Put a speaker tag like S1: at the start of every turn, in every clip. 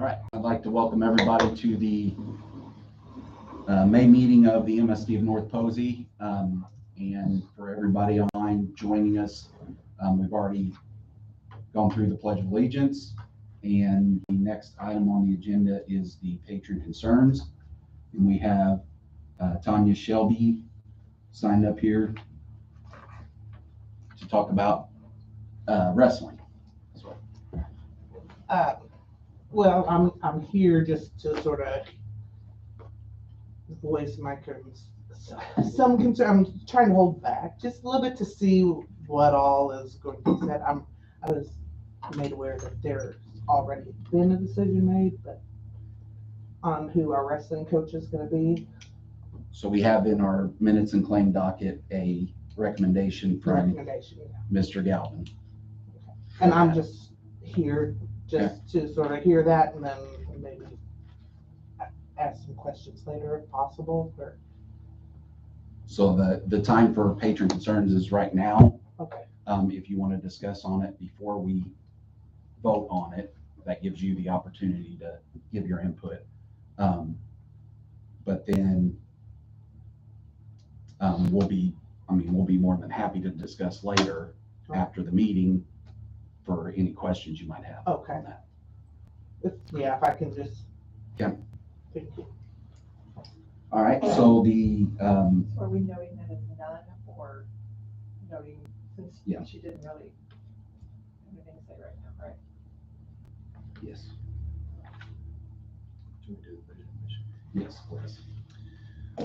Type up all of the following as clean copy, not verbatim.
S1: All right, I'd like to welcome everybody to the May meeting of the MSD of North Posey. And for everybody online joining us, we've already gone through the Pledge of Allegiance. And the next item on the agenda is the patron concerns. And we have Tanya Shelby signed up here to talk about wrestling.
S2: Well, I'm here just to sort of voice my some concern. I'm trying to hold back just a little bit to see what all is going to be said. I was made aware that there's already been a decision made, but on who our wrestling coach is going to be.
S1: So we have in our minutes and claim docket a recommendation from Mr. Galvin.
S2: And I'm just here just to sort of hear that and then maybe ask some questions later if possible.
S1: So the time for patron concerns is right now.
S2: Okay.
S1: If you want to discuss on it before we vote on it, that gives you the opportunity to give your input. But then we'll be more than happy to discuss later after the meeting for any questions you might have.
S2: Okay.
S1: On that.
S2: If I can just.
S1: Yeah.
S2: Thank you.
S1: All right. So the
S3: Are we noting that it's none or noting since she didn't really have anything to say right now, right?
S1: yes. Yes, please.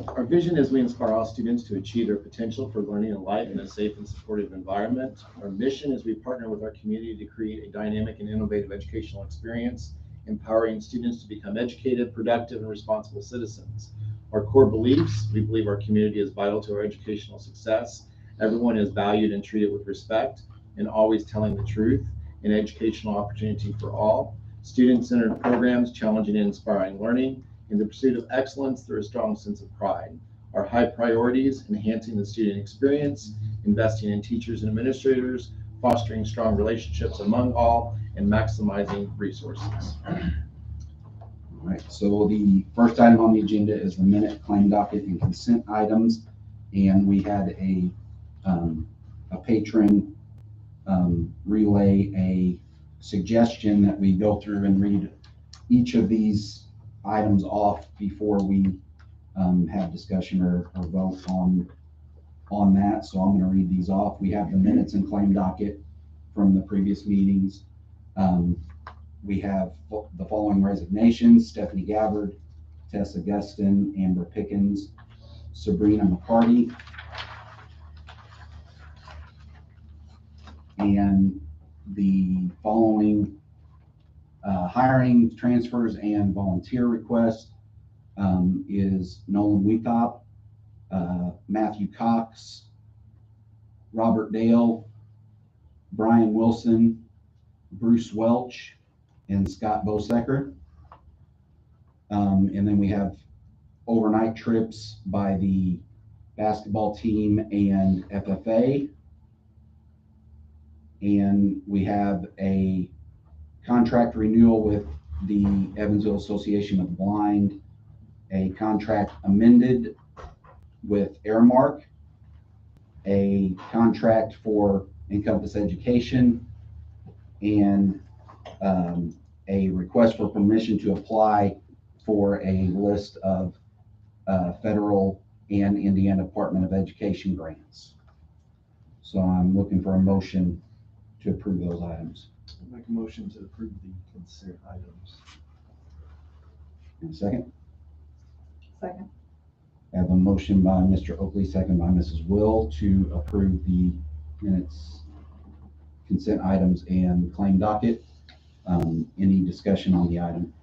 S4: Our vision is we inspire all students to achieve their potential for learning and life in a safe and supportive environment. Our mission is we partner with our community to create a dynamic and innovative educational experience, empowering students to become educated, productive, and responsible citizens. Our core beliefs: we believe our community is vital to our educational success. Everyone is valued and treated with respect, and always telling the truth, an educational opportunity for all. Student-centered programs, challenging and inspiring learning. In the pursuit of excellence, through a strong sense of pride. Our high priorities: enhancing the student experience, investing in teachers and administrators, fostering strong relationships among all, and maximizing resources.
S1: All right, so the first item on the agenda is the minute, claim docket, and consent items. And we had a patron relay a suggestion that we go through and read each of these items off before we have discussion or vote on that. So I'm going to read these off. We have the minutes and claim docket from the previous meetings. We have the following resignations: Stephanie Gabbard, Tessa Gustin, Amber Pickens, Sabrina McCarty, and the following hiring, transfers, and volunteer requests is Nolan Weetop, Matthew Cox, Robert Dale, Brian Wilson, Bruce Welch, and Scott Bosecker. And then we have overnight trips by the basketball team and FFA. And we have a contract renewal with the Evansville Association of the Blind, a contract amended with Airmark, a contract for Encompass Education, and a request for permission to apply for a list of federal and Indiana Department of Education grants. So I'm looking for a motion to approve those items.
S5: I'll make a motion to approve the consent items.
S1: And a second?
S3: Second.
S1: I have a motion by Mr. Oakley, second by Mrs. Will, to approve the minutes, consent items, and claim docket. Any discussion on the item?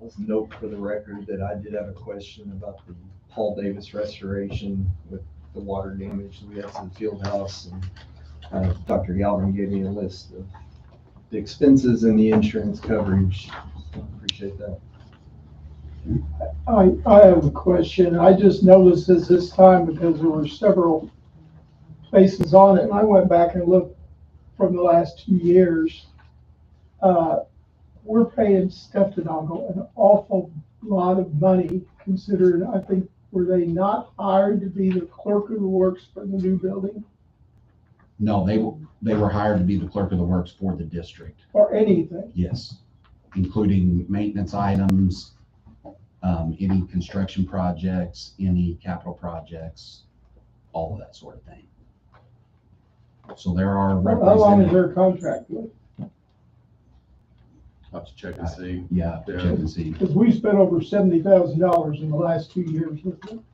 S5: Let's note for the record that I did have a question about the Paul Davis restoration with the water damage that we had to the field house, and Dr. Galvin gave me a list of the expenses and the insurance coverage. So appreciate that.
S6: I have a question. I just noticed this time because there were several places on it, and I went back and looked from the last 2 years. we're paying Stefanogle an awful lot of money considering, I think, were they not hired to be the clerk of the works for the new building
S1: No, they were hired to be the clerk of the works for the district.
S6: or anything?
S1: Yes, including maintenance items, any construction projects, any capital projects, all of that sort of thing. So there are
S6: How long is
S1: representatives.
S6: their contract with?
S4: I'll have to check and see.
S1: Yeah, check and see.
S6: Because we spent over $70,000 in the last 2 years with them.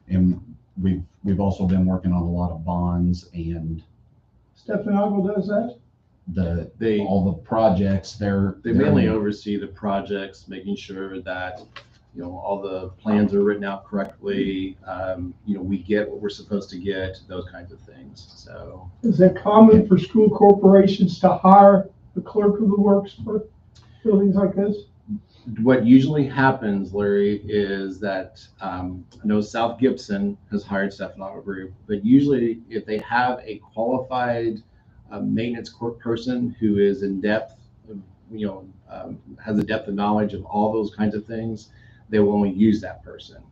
S1: And we've also been working on a lot of bonds and
S6: Stefanogle does that?
S1: all the projects.
S4: They mainly oversee the projects, making sure that, all the plans are written out correctly. We get what we're supposed to get, those kinds of things. So
S6: Is it common for school corporations to hire the clerk of the works for buildings like this?
S4: what usually happens, Larry, is that, I know South Gibson has hired Stefanogle Group, but usually if they have a qualified maintenance court person who is in depth, has a depth of knowledge of all those kinds of things, they will only use that person.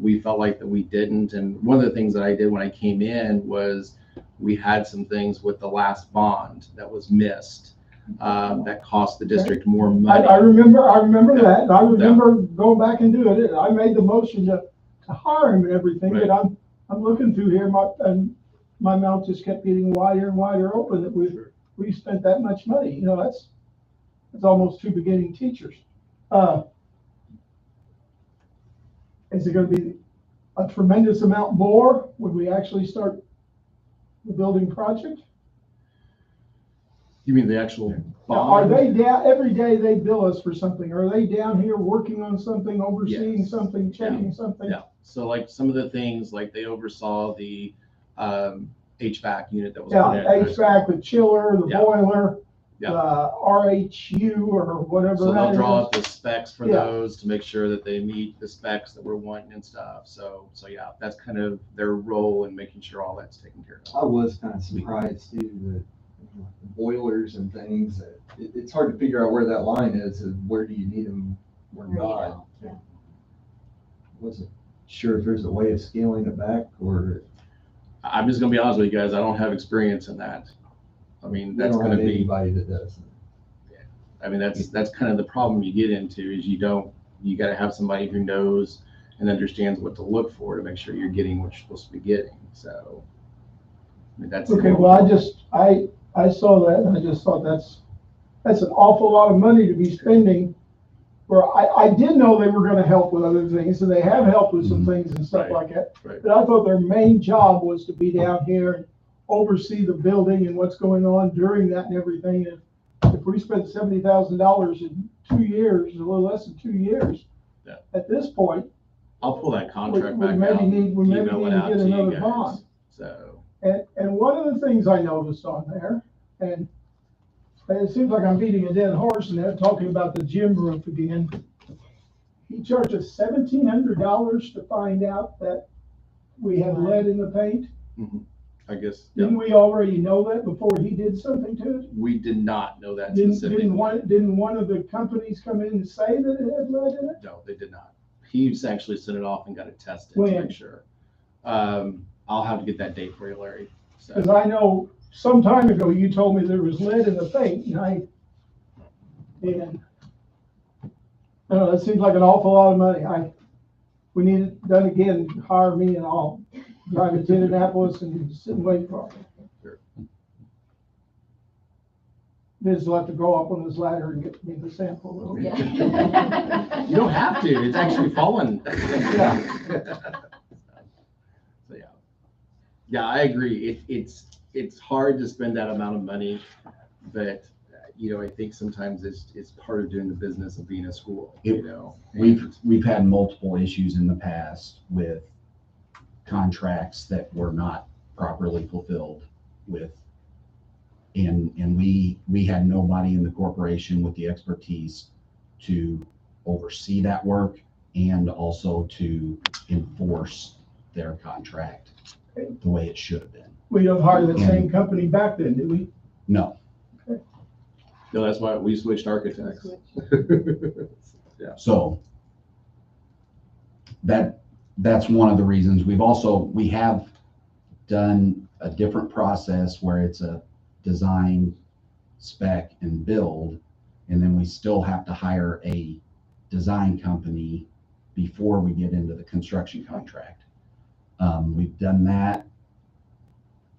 S4: We felt like that we didn't. And one of the things that I did when I came in was we had some things with the last bond that was missed, that cost the district more money.
S6: I remember that, and I remember going back and doing it. I made the motion to hire him and everything,
S4: Right.
S6: but I'm looking through here, and my mouth just kept getting wider and wider open that we spent that much money. That's almost 2 beginning teachers. Is it going to be a tremendous amount more when we actually start the building project?
S4: You mean the actual
S6: Now, are
S4: bond?
S6: they down, every day they bill us for something? Are they down here working on something, overseeing
S4: Yes.
S6: something, checking something?
S4: Yeah, so like some of the things, like they oversaw the HVAC unit that was.
S6: Yeah,
S4: put in.
S6: HVAC, the chiller, the
S4: Yeah.
S6: boiler,
S4: Yeah.
S6: the RHU or whatever
S4: So they'll
S6: that
S4: draw
S6: is.
S4: up the specs for
S6: Yeah.
S4: those to make sure that they meet the specs that we're wanting and stuff. So yeah, that's kind of their role in making sure all that's taken care of.
S5: I was kind of surprised too that boilers and things, it's hard to figure out where that line is of where do you need them, where not.
S3: Yeah.
S5: Wasn't sure if there's a way of scaling it back or.
S4: I'm just gonna be honest with you guys, I don't have experience in that. I mean, that's
S5: We don't
S4: gonna
S5: have
S4: be,
S5: anybody that does.
S4: that's kind of the problem you get into is you gotta have somebody who knows and understands what to look for to make sure you're getting what you're supposed to be getting. So, I mean, that's.
S6: Okay, well, I saw that and I just thought that's an awful lot of money to be spending. Where I did know they were gonna help with other things, and they have helped with some things and stuff
S4: Right.
S6: like that.
S4: Right.
S6: But I thought their main job was to be down here and oversee the building and what's going on during that and everything. And if we spent $70,000 in 2 years, a little less than 2 years,
S4: Yeah.
S6: at this point,
S4: I'll pull that contract
S6: we
S4: back
S6: maybe
S4: out.
S6: need- we maybe
S4: email
S6: need
S4: it
S6: to
S4: out
S6: get
S4: to you
S6: another
S4: guys.
S6: bond.
S4: So,
S6: and one of the things I noticed on there, and it seems like I'm beating a dead horse and they're talking about the gym roof again. He charged us $1,700 to find out that we had lead in the paint.
S4: I guess, yeah,
S6: Didn't we already know that before he did something to it?
S4: we did not know that
S6: Didn't
S4: specifically.
S6: one of the companies come in and say that it had lead in it?
S4: No, they did not. He's actually sent it off and got it tested to
S6: When?
S4: make sure. I'll have to get that date for you, Larry.
S6: Because
S4: So,
S6: I know some time ago you told me there was lead in the paint and I don't know, it seems like an awful lot of money. We need it done again, hire me and I'll drive it to Indianapolis and sit and wait for it.
S4: Sure.
S6: Biz will have to go up on his ladder and get me the sample.
S3: Yeah.
S4: you don't have to, it's actually fallen. So, yeah. Yeah, I agree. It's hard to spend that amount of money, but, I think sometimes it's part of doing the business of being a school,
S1: We've had multiple issues in the past with contracts that were not properly fulfilled with. And we had nobody in the corporation with the expertise to oversee that work and also to enforce their contract the way it should have been.
S6: We don't hire the same company back then, did we?
S1: No.
S4: No, that's why we switched architects.
S1: So that's one of the reasons. We have done a different process where it's a design, spec, and build, and then we still have to hire a design company before we get into the construction contract. We've done that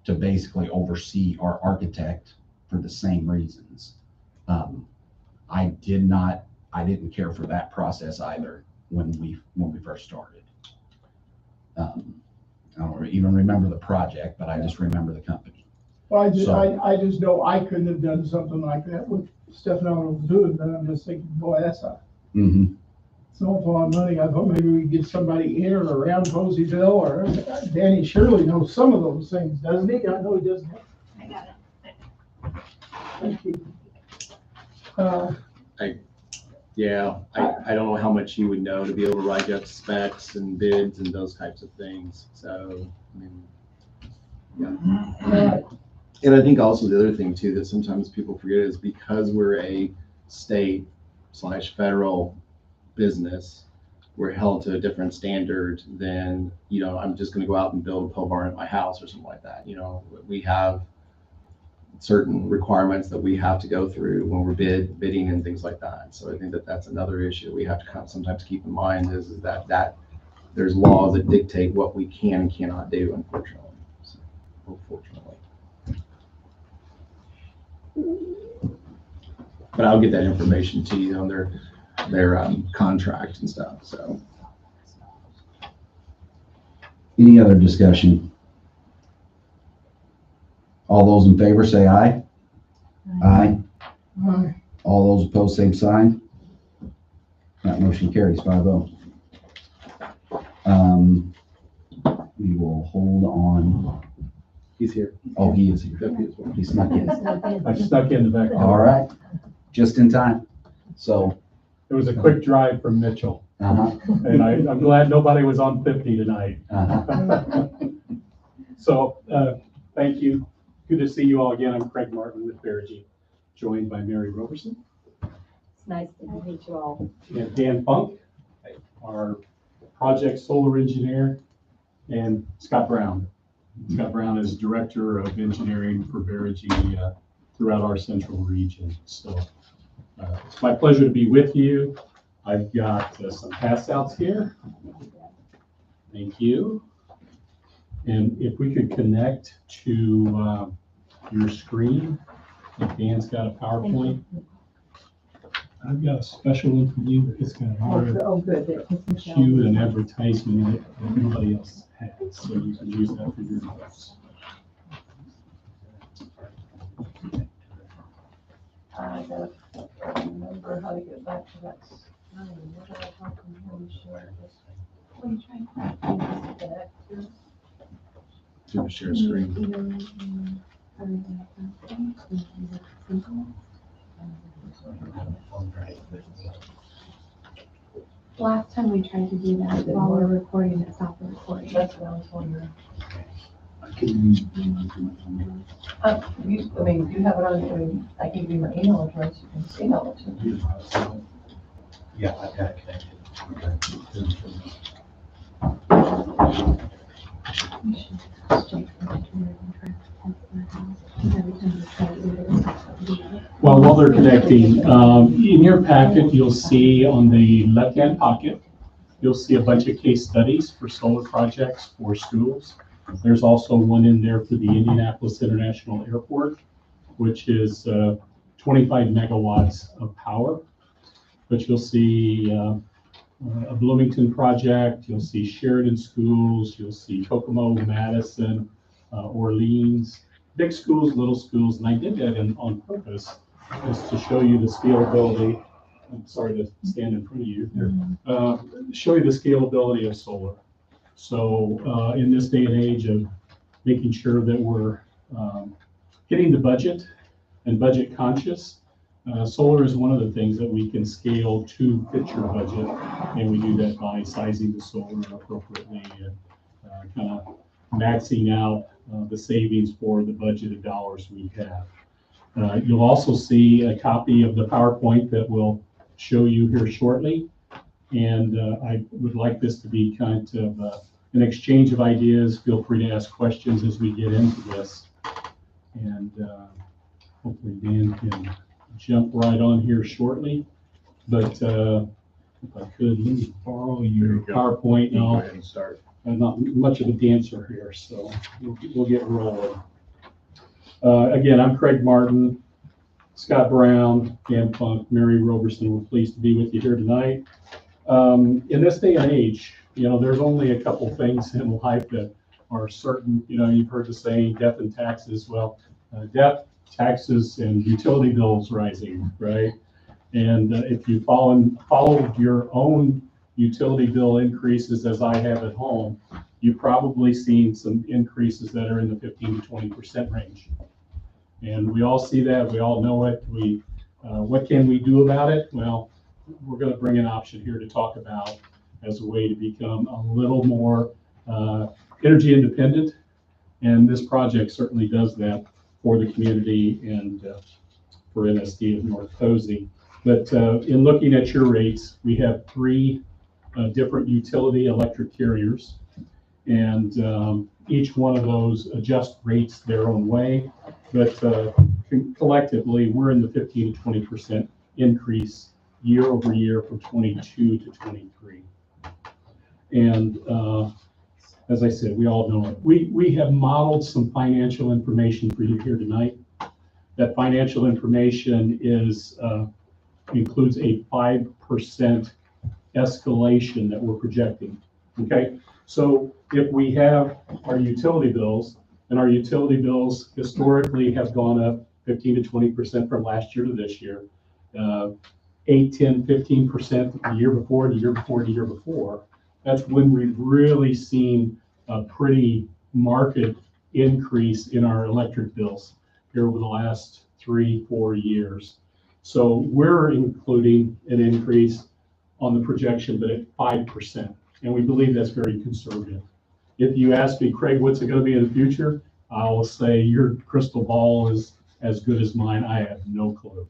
S1: to basically oversee our architect for the same reasons. I didn't care for that process either when we first started. I don't even remember the project, but I just remember the company.
S6: Well,
S1: So-
S6: I just know I couldn't have done something like that with Stefano was doing, but I'm just thinking, boy, it's an awful lot of money. I thought maybe we could get somebody in or around Poseyville, or Danny surely knows some of those things, doesn't he? I know he doesn't.
S3: I got it.
S6: Thank you.
S4: Yeah, I don't know how much you would know to be able to write up specs and bids and those types of things. So, I mean, yeah. And I think also the other thing too, that sometimes people forget is because we're a state/federal business, we're held to a different standard than, I'm just gonna go out and build a pole barn at my house or something like that. We have certain requirements that we have to go through when we're bidding and things like that. So I think that that's another issue we have to kind of sometimes keep in mind is that there's laws that dictate what we can and cannot do, unfortunately. So, unfortunately. But I'll get that information to you on their contract and stuff. So.
S1: Any other discussion? All those in favor say aye. Aye. All those opposed, same sign. That motion carries 5-0. We will hold on.
S4: He's here.
S1: Oh, he is here.
S4: Yep, he is one.
S1: He snuck in.
S7: I snuck in the back.
S1: All right, just in time. So,
S7: It was a quick drive from Mitchell,
S1: uh-huh,
S7: and I'm glad nobody was on 50 tonight.
S1: uh-huh.
S7: So, thank you. Good to see you all again. I'm Craig Martin with Verigy, joined by Mary Roberson
S8: It's nice to meet you all.
S7: and Dan Funk, our project solar engineer, and Scott Brown. Scott Brown is Director of Engineering for Verigy throughout our central region. So it's my pleasure to be with you. I've got some handouts here. Thank you. And if we could connect to your screen, if Dan's got a PowerPoint. I've got a special one for you, but it's got a lot of
S8: Oh, good.
S7: cue and advertisement in it that nobody else has, so you can use that for your notes.
S3: I gotta remember how to get back to that. What did I talk from him? Share this. What are you trying to connect to?
S4: Do you want to share a screen?
S8: Last time we tried to do that while we're recording, it stopped the recording.
S3: That's what I was wondering.
S4: You,
S3: You have it on, I give you my email address, you can email it to me.
S9: Yeah, I've got it connected.
S8: We should straight from the computer and try to test my house. Every time we try to do it.
S7: Well, while they're connecting, in your packet, you'll see on the left-hand pocket, you'll see a bunch of case studies for solar projects for schools. There's also one in there for the Indianapolis International Airport, which is 25 megawatts of power. But you'll see a Bloomington project, you'll see Sheridan schools, you'll see Kokomo, Madison, Orleans, big schools, little schools, and I did that on purpose, just to show you the scalability. I'm sorry to stand in front of you here. Show you the scalability of solar. So in this day and age of making sure that we're hitting the budget and budget conscious, solar is one of the things that we can scale to fit your budget, and we do that by sizing the solar appropriately and kind of maxing out the savings for the budgeted dollars we have. You'll also see a copy of the PowerPoint that we'll show you here shortly. And I would like this to be kind of an exchange of ideas. Feel free to ask questions as we get into this. And hopefully Dan can jump right on here shortly. But if I could, let me borrow your PowerPoint.
S4: Go ahead and start.
S7: I'm not much of a dancer here, so we'll get rolling. Again, I'm Craig Martin, Scott Brown, Dan Funk, Mary Roberson. We're pleased to be with you here tonight. In this day and age, there's only a couple things in life that are certain. You've heard the saying, death and taxes. Well, death, taxes, and utility bills rising, right? And if you followed your own utility bill increases as I have at home, you've probably seen some increases that are in the 15 to 20% range. And we all see that, we all know it. What can we do about it? Well, we're going to bring an option here to talk about as a way to become a little more energy independent. And this project certainly does that for the community and for NSD of North Posey. But in looking at your rates, we have 3 different utility electric carriers, and each one of those adjust rates their own way. But collectively, we're in the 15 to 20% increase year over year from 22 to 23. And as I said, we all know it. We have modeled some financial information for you here tonight. That financial information includes a 5% escalation that we're projecting. Okay, so if we have our utility bills, and our utility bills historically have gone up 15 to 20% from last year to this year, 8, 10, 15% the year before, the year before, the year before. That's when we've really seen a pretty marked increase in our electric bills here over the last 3-4 years. So we're including an increase on the projection, but at 5%. And we believe that's very conservative. If you ask me, Craig, what's it going to be in the future? I will say your crystal ball is as good as mine. I have no clue.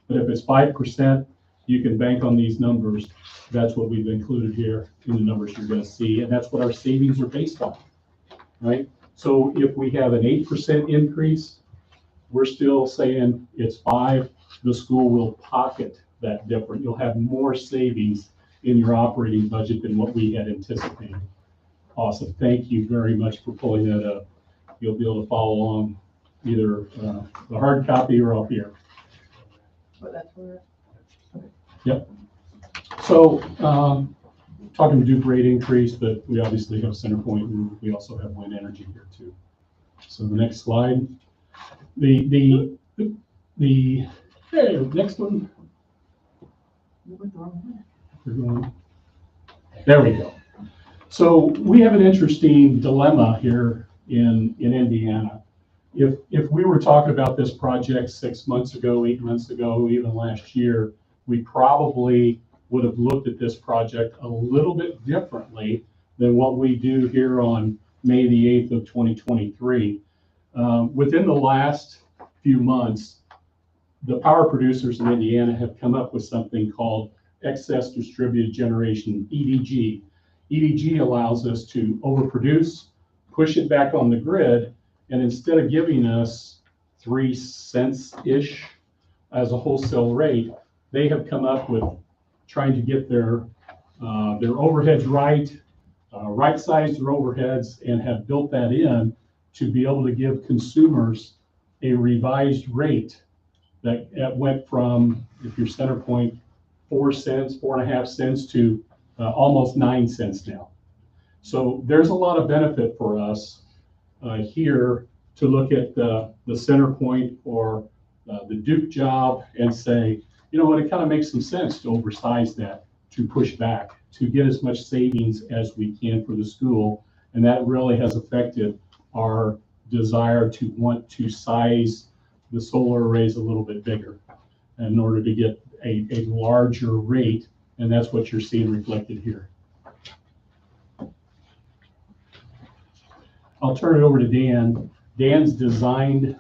S7: But if it's 5%, you can bank on these numbers. That's what we've included here in the numbers you're going to see. And that's what our savings are based on, right? So if we have an 8% increase, we're still saying it's 5. The school will pocket that difference. You'll have more savings in your operating budget than what we had anticipated. Awesome. Thank you very much for pulling that up. You'll be able to follow along either the hard copy or up here.
S2: But that's where.
S7: Yep. So talking Duke rate increase, but we obviously have CenterPoint, and we also have wind energy here too. So the next slide. The next one. There we go. So we have an interesting dilemma here in Indiana. If we were talking about this project 6 months ago, 8 months ago, even last year, we probably would have looked at this project a little bit differently than what we do here on May the 8th of 2023. Within the last few months, the power producers in Indiana have come up with something called excess distributed generation, EDG. EDG allows us to overproduce, push it back on the grid, and instead of giving us 3 cents-ish as a wholesale rate, they have come up with trying to get their overheads right-size their overheads, and have built that in to be able to give consumers a revised rate that went from, if your CenterPoint, 4 cents, 4.5 cents to almost 9 cents now. So there's a lot of benefit for us here to look at the CenterPoint or the Duke job and say, you know what, it kind of makes some sense to oversize that, to push back, to get as much savings as we can for the school. And that really has affected our desire to want to size the solar arrays a little bit bigger in order to get a larger rate. And that's what you're seeing reflected here. I'll turn it over to Dan. Dan's designed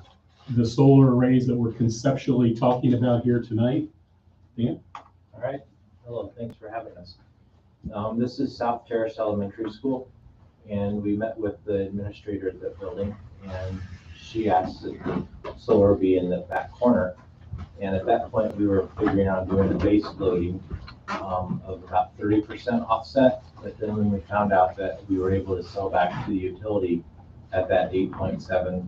S7: the solar arrays that we're conceptually talking about here tonight. Dan?
S10: All right. Hello, thanks for having us. This is South Terrace Elementary School, and we met with the administrator of the building, and she asked that the solar be in the back corner. And at that point, we were figuring out doing a base loading of about 30% offset. But then when we found out that we were able to sell back to the utility at that 8.7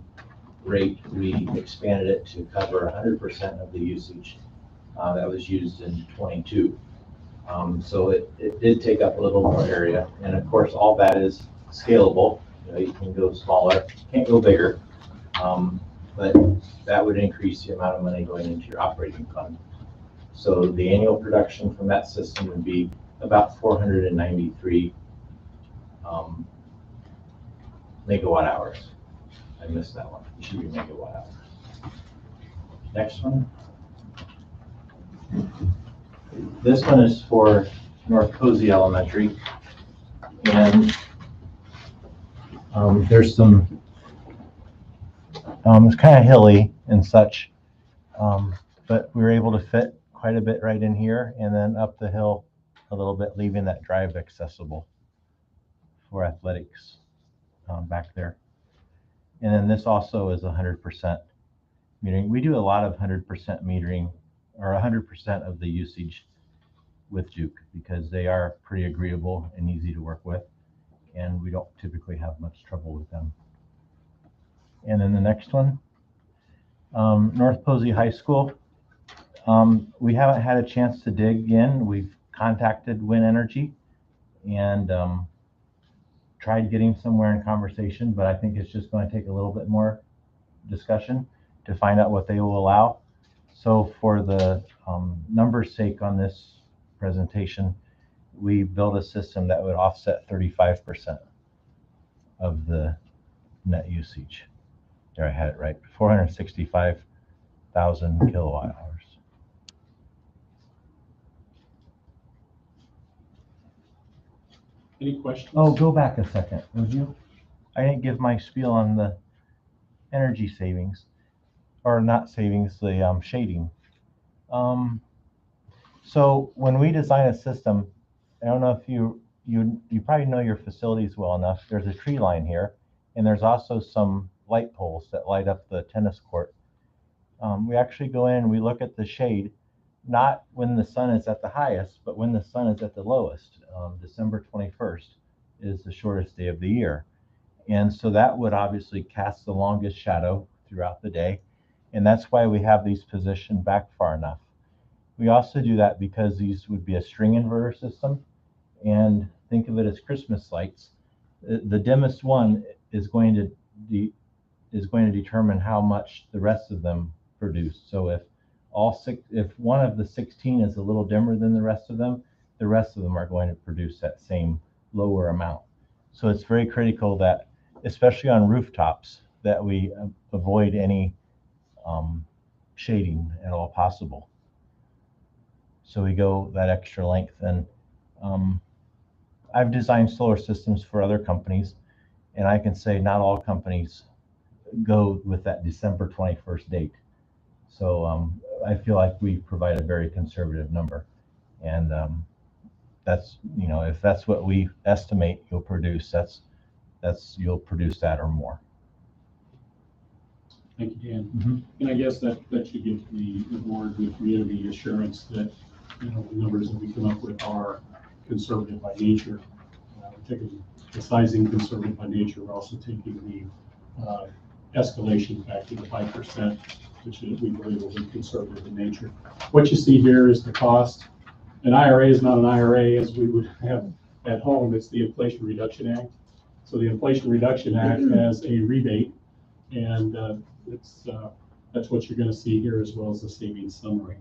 S10: rate, we expanded it to cover 100% of the usage that was used in 22. So it did take up a little more area. And of course, all that is scalable. You know, you can go smaller, can't go bigger. But that would increase the amount of money going into your operating fund. So the annual production from that system would be about 493 megawatt hours. I missed that one. It should be megawatt hours. Next one. This one is for North Posey Elementary. And there's some, it's kind of hilly and such, but we were able to fit quite a bit right in here and then up the hill a little bit, leaving that drive accessible for athletics back there. And then this also is 100% metering. We do a lot of 100% metering, or 100% of the usage with Juke, because they are pretty agreeable and easy to work with, and we don't typically have much trouble with them. And then the next one, North Posey High School. We haven't had a chance to dig in. We've contacted Wind Energy and tried getting somewhere in conversation, but I think it's just going to take a little bit more discussion to find out what they will allow. So for the numbers sake on this presentation, we built a system that would offset 35% of the net usage. There, I had it right, 465,000 kilowatt hours.
S7: Any questions?
S10: Oh, go back a second, would you? I didn't give my spiel on the energy savings, or not savings, the shading. So when we design a system, I don't know if you probably know your facilities well enough. There's a tree line here, and there's also some light poles that light up the tennis court. We actually go in and we look at the shade, not when the sun is at the highest, but when the sun is at the lowest. December 21st is the shortest day of the year. And so that would obviously cast the longest shadow throughout the day. And that's why we have these positioned back far enough. We also do that because these would be a string inverter system. And think of it as Christmas lights. The dimmest one is going to determine how much the rest of them produce. So if one of the 16 is a little dimmer than the rest of them are going to produce that same lower amount. So it's very critical that, especially on rooftops, that we avoid any shading at all possible. So we go that extra length. And I've designed solar systems for other companies, and I can say not all companies go with that December 21st date. So I feel like we provide a very conservative number, and that's, you know, if that's what we estimate you'll produce, you'll produce that or more.
S7: Thank you, Dan. And I guess that should give the board the community assurance that, you know, the numbers that we come up with are conservative by nature. We're taking the sizing conservative by nature. We're also taking the escalation back to the 5%, which we believe will be conservative in nature. What you see here is the cost. An IRA is not an IRA as we would have at home. It's the Inflation Reduction Act. So the Inflation Reduction Act has a rebate, and that's what you're going to see here, as well as the savings summary.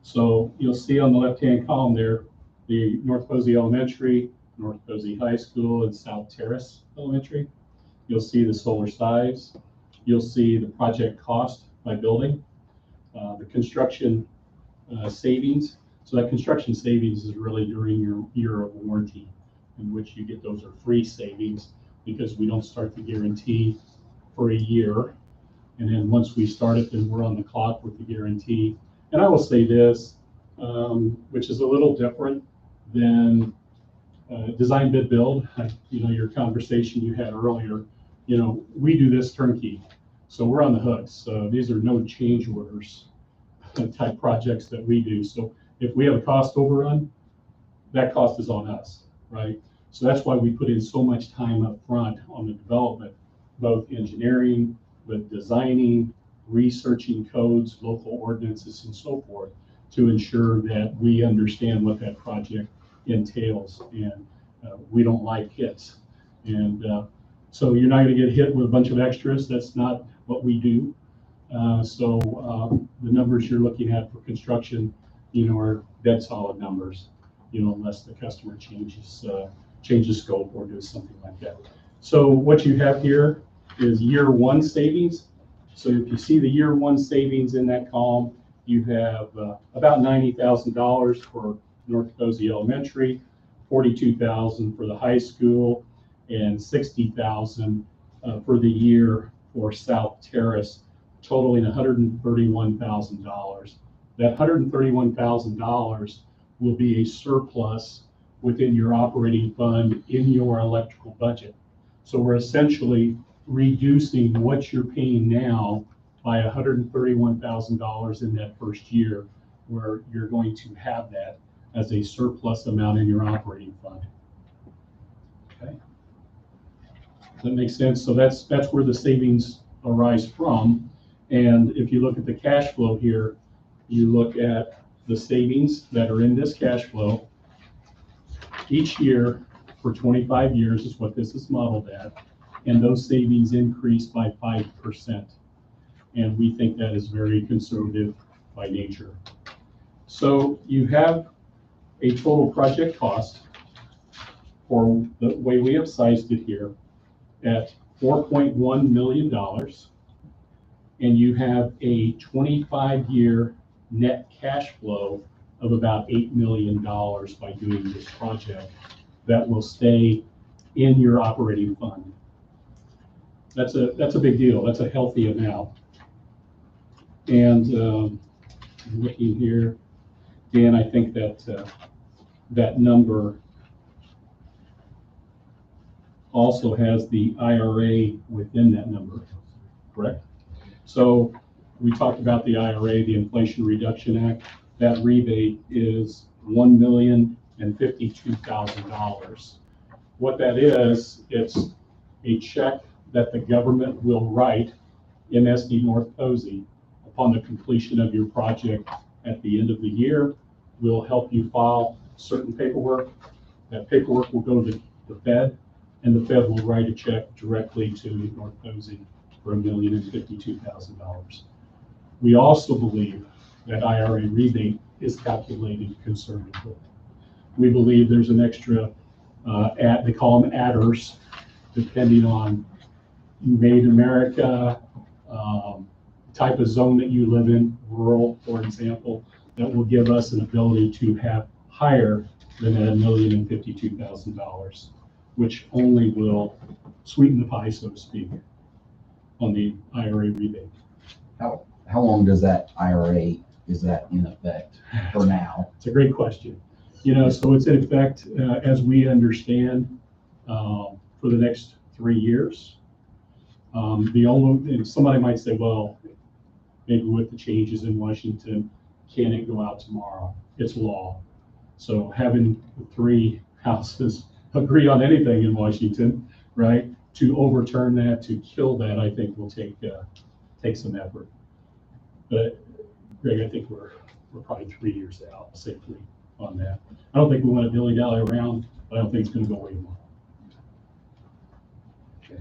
S7: So you'll see on the left-hand column there, the North Posey Elementary, North Posey High School, and South Terrace Elementary. You'll see the solar size. You'll see the project cost by building, the construction savings. So that construction savings is really during your year of warranty, in which you get those are free savings, because we don't start the guarantee for a year And then once we start it, then we're on the clock with the guarantee. And I will say this, which is a little different than design bid build. Your conversation you had earlier, we do this turnkey. So we're on the hooks. So these are no change orders type projects that we do. So if we have a cost overrun, that cost is on us, right? So that's why we put in so much time up front on the development, both engineering, with designing, researching codes, local ordinances, and so forth, to ensure that we understand what that project entails, and we don't like hits. And so you're not going to get hit with a bunch of extras. That's not what we do. So the numbers you're looking at for construction, are dead solid numbers, unless the customer changes scope or does something like that. So what you have here is year one savings. So if you see the year one savings in that column, you have about $90,000 for North Posey Elementary, $42,000 for the high school, and $60,000 for the year for South Terrace, totaling $131,000. That $131,000 will be a surplus within your operating fund in your electrical budget. So we're essentially reducing what you're paying now by $131,000 in that first year, where you're going to have that as a surplus amount in your operating fund. Okay, that makes sense. So that's where the savings arise from. And if you look at the cash flow here, you look at the savings that are in this cash flow each year for 25 years is what this is modeled at. And those savings increase by 5%. And we think that is very conservative by nature. So you have a total project cost, for the way we have sized it here, at $4.1 million. And you have a 25-year net cash flow of about $8 million by doing this project that will stay in your operating fund. That's a big deal. That's a healthy amount. And looking here, Dan, I think that that number also has the IRA within that number, correct? So we talked about the IRA, the Inflation Reduction Act. That rebate is $1,052,000. What that is, it's a check that the government will write MSD North Posey upon the completion of your project at the end of the year. We'll help you file certain paperwork. That paperwork will go to the Fed, and the Fed will write a check directly to North Posey for $1,052,000. We also believe that IRA rebate is calculated conservatively. We believe there's an extra, they call them adders, depending on Made America, type of zone that you live in, rural, for example, that will give us an ability to have higher than $1,052,000, which only will sweeten the pie, so to speak, on the IRA rebate.
S1: How long does that IRA, is that in effect for now?
S7: It's a great question. So it's in effect, as we understand, for the next 3 years. And somebody might say, well, maybe with the changes in Washington, can it go out tomorrow? It's law. So having the 3 houses agree on anything in Washington, right, to overturn that, to kill that, I think will take some effort. But Greg, I think we're probably 3 years out safely on that. I don't think we want to dilly-dally around, but I don't think it's going to go away tomorrow. Okay.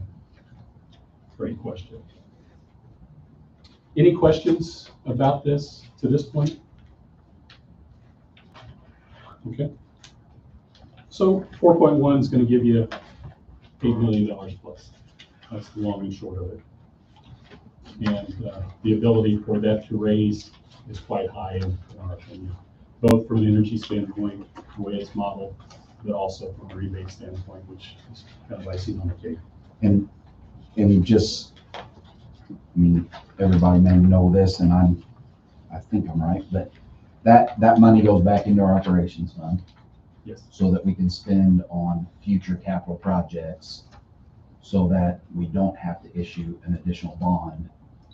S7: Great question. Any questions about this to this point? Okay. So 4.1 is going to give you $8 million plus. That's the long and short of it. And the ability for that to raise is quite high in our opinion, both from an energy standpoint, the way it's modeled, but also from a rebate standpoint, which is kind of icing on the cake.
S1: And just I mean, everybody may know this, and I think I'm right, but that money goes back into our operations fund
S7: Yes.
S1: so that we can spend on future capital projects, so that we don't have to issue an additional bond.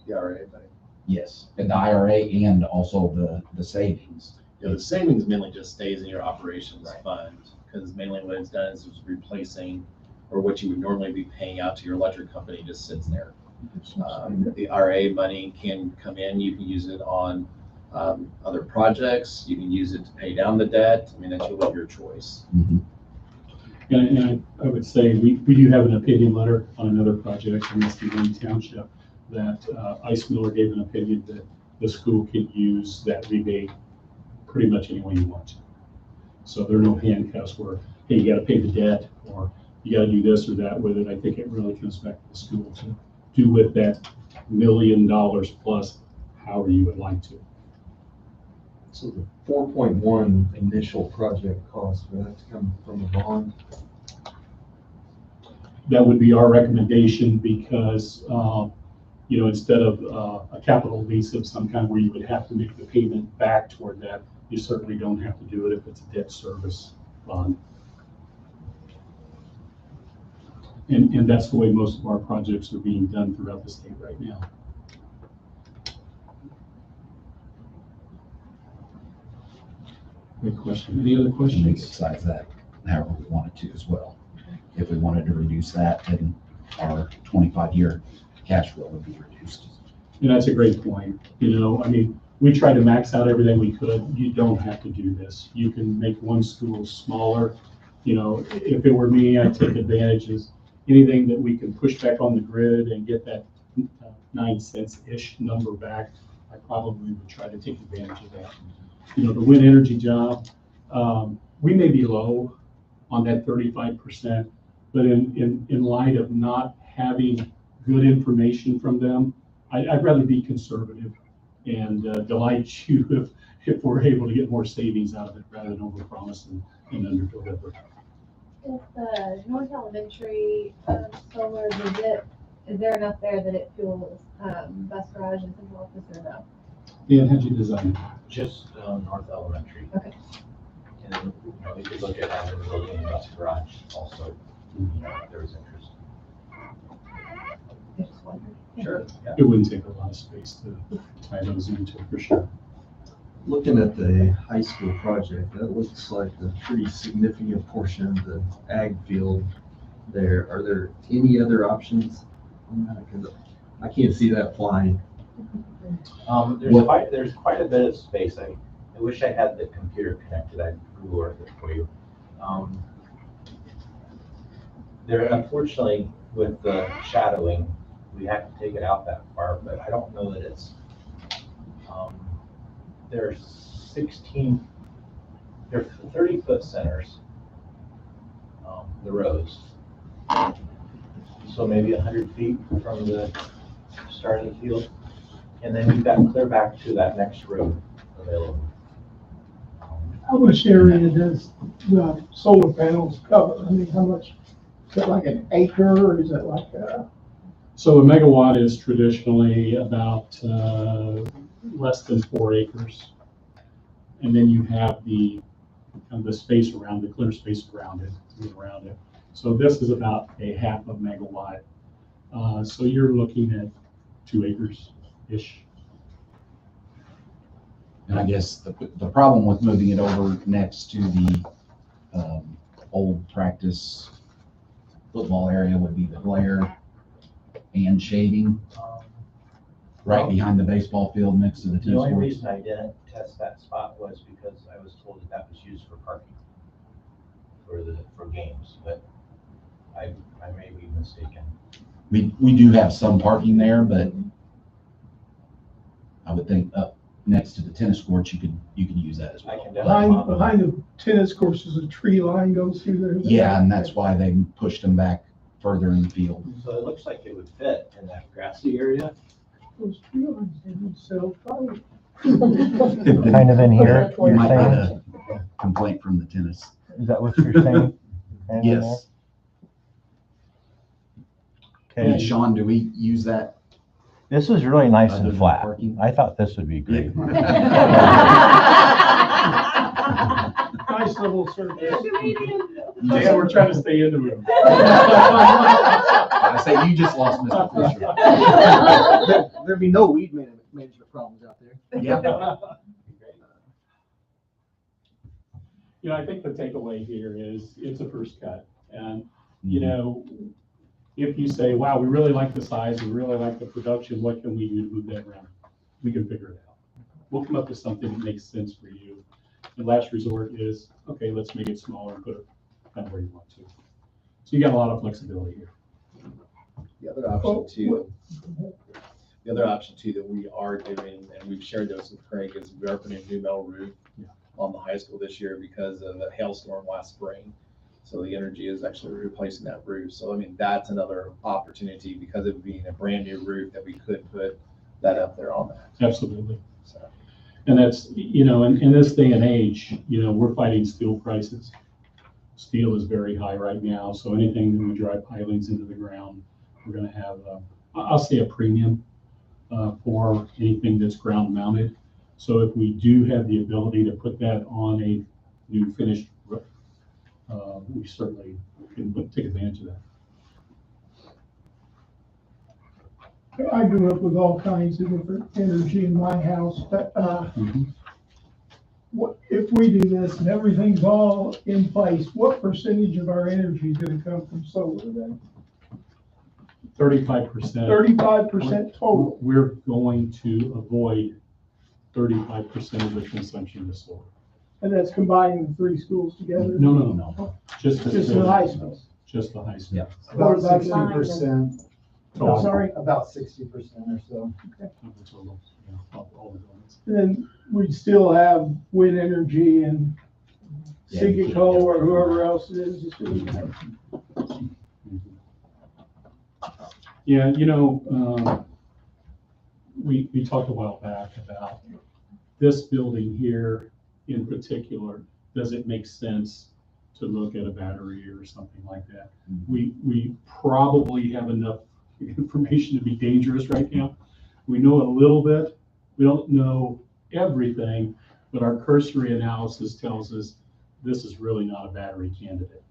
S4: The IRA, but
S1: Yes, and the IRA and also the savings.
S4: yeah, the savings mainly just stays in your operations
S1: Right.
S4: fund, because mainly what it's done is it's replacing, or what you would normally be paying out to your electric company just sits there. The IRA money can come in, you can use it on other projects, you can use it to pay down the debt. I mean, that's of your choice.
S1: Mhm.
S7: And I would say, we do have an opinion letter on another project in Muskegon Township that Ice Miller gave an opinion that the school could use that rebate pretty much any way you want to. So there are no handcuffs where, hey, you gotta pay the debt, or you gotta do this or that with it. I think it really comes back to the school to do with that $1 million plus, however you would like to.
S5: So the 4.1 initial project cost, will that come from a bond?
S7: That would be our recommendation, because, instead of a capital lease of some kind where you would have to make the payment back toward that, you certainly don't have to do it if it's a debt service bond. And that's the way most of our projects are being done throughout the state right now. Good question. Any other
S1: And
S7: questions?
S1: besides that, however we wanted to as well. If we wanted to reduce that, then our 25-year cash flow would be reduced.
S7: And that's a great point. We tried to max out everything we could. You don't have to do this. You can make one school smaller. If it were me, I'd take advantages. Anything that we can push back on the grid and get that 9 cents-ish number back, I probably would try to take advantage of that. The wind energy job, we may be low on that 35%, but in light of not having good information from them, I'd rather be conservative and delight you if we're able to get more savings out of it rather than overpromise and underdeliver.
S8: Is the North Elementary solar, is there enough there that it fuels bus garage and central office, or no?
S7: Dan, how'd you design it?
S9: Just North Elementary.
S8: Okay.
S9: And we could look at having a building in bus garage also, if there was interest.
S8: I just wondered.
S9: Sure. Yeah.
S7: It wouldn't take a lot of space to tie those into, for sure.
S5: Looking at the high school project, that looks like a pretty significant portion of the ag field there. Are there any other options on that? Because I can't see that flying.
S9: There's quite a bit of space. I wish I had the computer connected. I'd Google Earth it for you. There, unfortunately, with the shadowing, we have to take it out that far, but I don't know that it's, there's 30-foot centers, the rows. So maybe 100 feet from the start of the field. And then you've got clear back to that next road available.
S6: How much area does the solar panels cover? I mean, how much, is it like an acre, or is it like a?
S7: So a megawatt is traditionally about less than 4 acres. And then you have the space around, the clear space around it. So this is about a half a megawatt. So you're looking at 2 acres-ish.
S1: And I guess the problem with moving it over next to the old practice football area would be the glare and shading right behind the baseball field next to the
S9: The
S1: tennis
S9: only
S1: courts.
S9: reason I didn't test that spot was because I was told that was used for parking for games, but I may be mistaken.
S1: We do have some parking there, but I would think up next to the tennis courts, you could use that as
S9: I
S1: well.
S9: can definitely.
S6: Behind the tennis courses, a tree line goes through there.
S1: Yeah, and that's why they pushed them back further in the field.
S9: So it looks like it would fit in that grassy area.
S6: Those tree lines, they would sell fire.
S10: Kind of in here,
S1: You
S10: you're
S1: might get
S10: saying?
S1: a complaint from the tennis.
S10: Is that what you're saying? Kind of in
S1: Yes.
S10: there?
S1: And
S10: Okay,
S1: Sean, do we use that
S10: This was really nice
S4: Other
S10: and
S4: than
S10: flat.
S4: parking.
S10: I thought this would be great.
S6: Nice little survey.
S7: Yeah, we're trying to stay in the room.
S5: I say you just lost Mr. Fisher.
S11: There'd be no weed management problems out there.
S7: You know, I think the takeaway here is it's a first cut. And, you know, if you say, wow, we really like the size, we really like the production, what can we do to move that around? We can figure it out. We'll come up with something that makes sense for you. The last resort is, okay, let's make it smaller and put it kind of where you want to. So you got a lot of flexibility here.
S4: The other option too that we are doing, and we've shared those with Craig, is we are putting a new metal roof on the high school this year because of the hailstorm last spring. So the energy is actually replacing that roof. So I mean, that's another opportunity because of being a brand new roof that we could put that up there on that.
S7: Absolutely.
S4: So.
S7: And that's, you know, in this day and age, you know, we're fighting steel prices. Steel is very high right now. So anything that we drive pilings into the ground, we're going to have, I'll say a premium for anything that's ground mounted. So if we do have the ability to put that on a new finished roof, we certainly can take advantage of that.
S6: I grew up with all kinds of different energy in my house, but, what, if we do this and everything's all in place, what percentage of our energy is gonna come from solar then?
S7: 35%.
S6: 35% total.
S7: We're going to avoid 35% of the consumption of solar.
S6: And that's combining the three schools together?
S7: No. Just
S6: Just the high schools.
S7: Just the high school.
S1: Yep.
S6: What
S11: About
S6: about
S11: 60%.
S7: Total.
S6: Sorry?
S11: About 60% or so.
S7: Of the total, yeah, of all the buildings.
S6: And then we'd still have wind energy and
S1: Yeah, you
S6: Sigco
S1: can't-
S6: or whoever else it is. Just doing that.
S7: Yeah, you know, we talked a while back about this building here in particular. Does it make sense to look at a battery or something like that? We probably have enough information to be dangerous right now. We know a little bit. We don't know everything, but our cursory analysis tells us this is really not a battery candidate.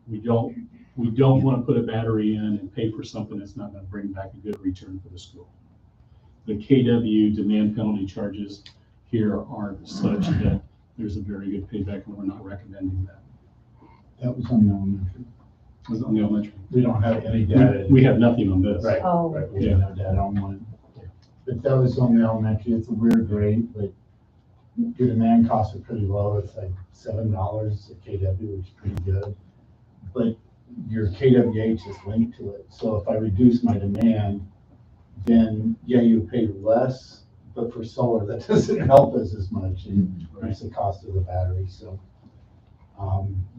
S7: We don't want to put a battery in and pay for something that's not going to bring back a good return for the school. The KW demand penalty charges here aren't such that there's a very good payback, and we're not recommending that.
S12: That was on the elementary.
S7: It was on the elementary.
S12: We don't have any data.
S7: We have nothing on this.
S12: Right,
S3: Oh.
S12: right, we have no data on one. But that was on the elementary, it's a weird rate, but your demand costs are pretty low, it's like $7 a KW, which is pretty good. But your KWH is linked to it, so if I reduce my demand, then, yeah, you pay less, but for solar, that doesn't help us as much, and it's the cost of the battery, so.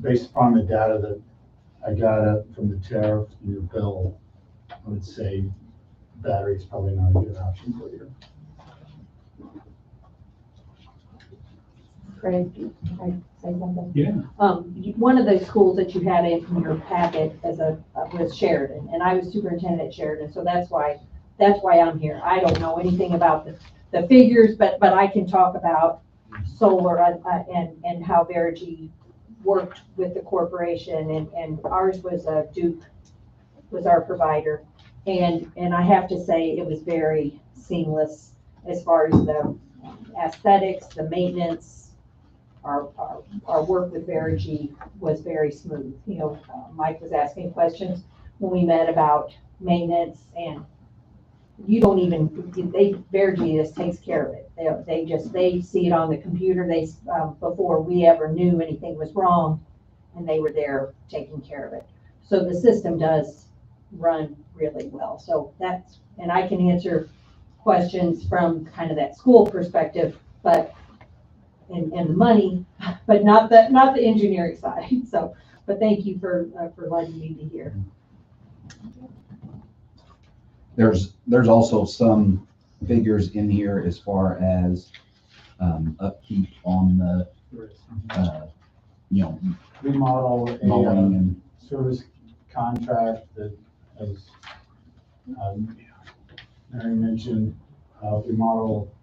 S12: Based upon the data that I got from the tariff and your bill, I would say battery is probably not a good option for you.
S13: Craig, can I say something?
S7: Yeah.
S13: One of the schools that you had in your packet was Sheridan, and I was superintendent at Sheridan, so that's why I'm here. I don't know anything about the figures, but I can talk about solar and how Verigy worked with the corporation, and ours was Duke was our provider. And I have to say, it was very seamless as far as the aesthetics, the maintenance. Our work with Verigy was very smooth. You know, Mike was asking questions when we met about maintenance, and you don't even, Verigy just takes care of it. They see it on the computer. Before we ever knew anything was wrong, and they were there taking care of it. So the system does run really well. So and I can answer questions from kind of that school perspective, but and money, but not the engineering side. So, but thank you for letting me be here.
S1: There's also some figures in here as far as upkeep on the
S12: Remodel
S1: mowing
S12: a
S1: and
S12: service contract that has Mary mentioned, we model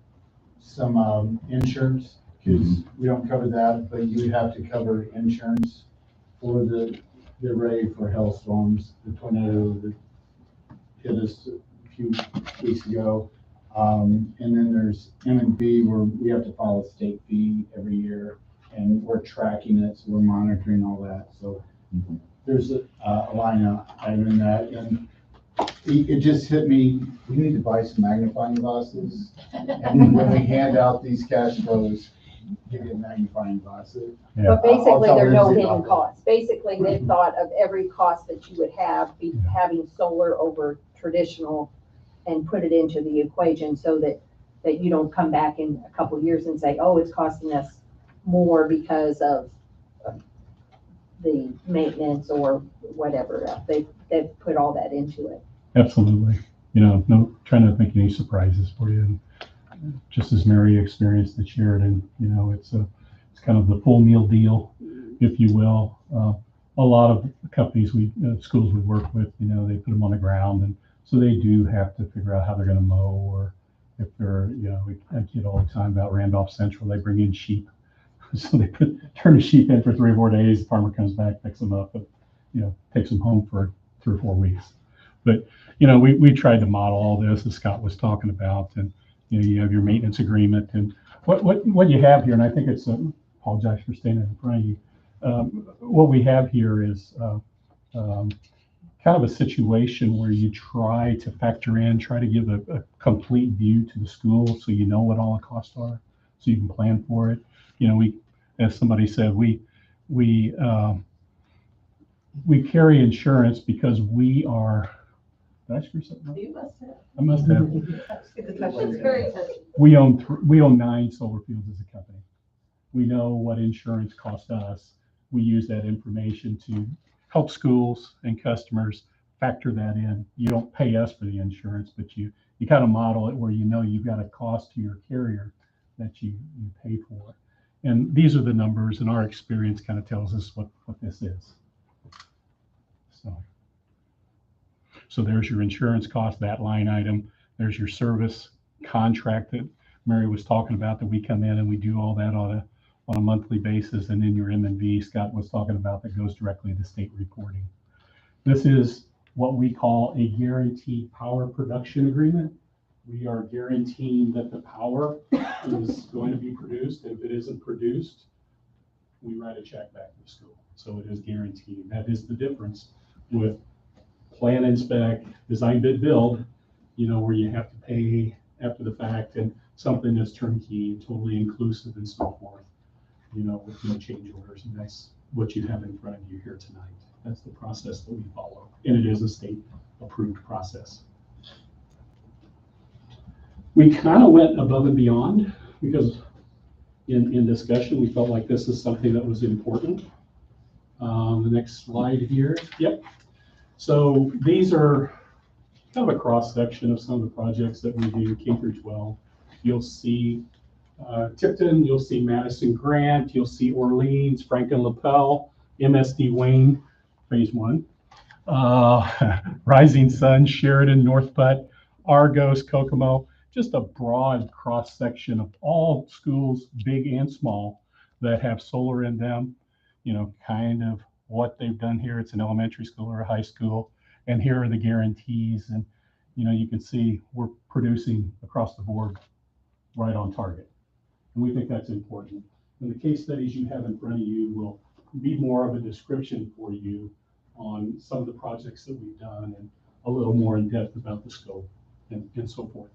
S12: some, insurance, because we don't cover that, but you would have to cover insurance for the array for hailstorms, the tornado that hit us a few weeks ago. And then there's M&B where we have to follow a state fee every year, and we're tracking it, so we're monitoring all that. So there's a line item in that, and it just hit me, we need to buy some magnifying glasses. And when we hand out these cash flows, give you a magnifying glass.
S13: But basically,
S12: I'll
S13: there are no
S12: Lindsay
S13: hidden
S12: about that.
S13: costs. Basically, they've thought of every cost that you would have, be having solar over traditional, and put it into the equation so that you don't come back in a couple of years and say, oh, it's costing us more because of the maintenance or whatever. They've put all that into it.
S7: Absolutely. No, trying to make any surprises for you. And just as Mary experienced at Sheridan, it's kind of the full meal deal, if you will. A lot of companies schools we work with, they put them on the ground, and so they do have to figure out how they're going to mow, or if they're, I kid all the time about Randolph Central, they bring in sheep. So they turn the sheep in for 3 or 4 days, the farmer comes back, picks them up, and, takes them home for 3 or 4 weeks. But, we tried to model all this, as Scott was talking about, and, you have your maintenance agreement, and what you have here, and I think it's, apologize for standing in front of you. What we have here is kind of a situation where you try to factor in, try to give a complete view to the school, so you know what all the costs are, so you can plan for it. We, as somebody said, we carry insurance because we are. Did I screw something up?
S3: You must have.
S7: I must have.
S3: It's very touchy.
S7: We own 9 solar fields as a company. We know what insurance costs us. We use that information to help schools and customers factor that in. You don't pay us for the insurance, but you kind of model it where you've got a cost to your carrier that you pay for. And these are the numbers, and our experience kind of tells us what this is. So there's your insurance cost, that line item. There's your service contract that Mary was talking about, that we come in and we do all that on a monthly basis. And then your M&V, Scott was talking about, that goes directly to state reporting. This is what we call a guaranteed power production agreement. We are guaranteeing that the power is going to be produced. If it isn't produced, we write a check back to the school. So it is guaranteed. That is the difference with plan and spec, design, bid, build, where you have to pay after the fact, and something that's turnkey, totally inclusive, and so forth, with no change orders. And that's what you have in front of you here tonight. That's the process that we follow. And it is a state approved process. We kind of went above and beyond because in discussion, we felt like this is something that was important. The next slide here. Yep. So these are kind of a cross section of some of the projects that we do, K through 12. You'll see Tipton, you'll see Madison Grant, you'll see Orleans, Franklin Lapel, MSD Wayne, phase 1, Rising Sun, Sheridan, North Putt, Argos, Kokomo, just a broad cross section of all schools, big and small, that have solar in them, kind of what they've done here. It's an elementary school or a high school, and here are the guarantees. And you can see we're producing across the board right on target, and we think that's important. And the case studies you have in front of you will be more of a description for you on some of the projects that we've done, and a little more in depth about the scope and so forth.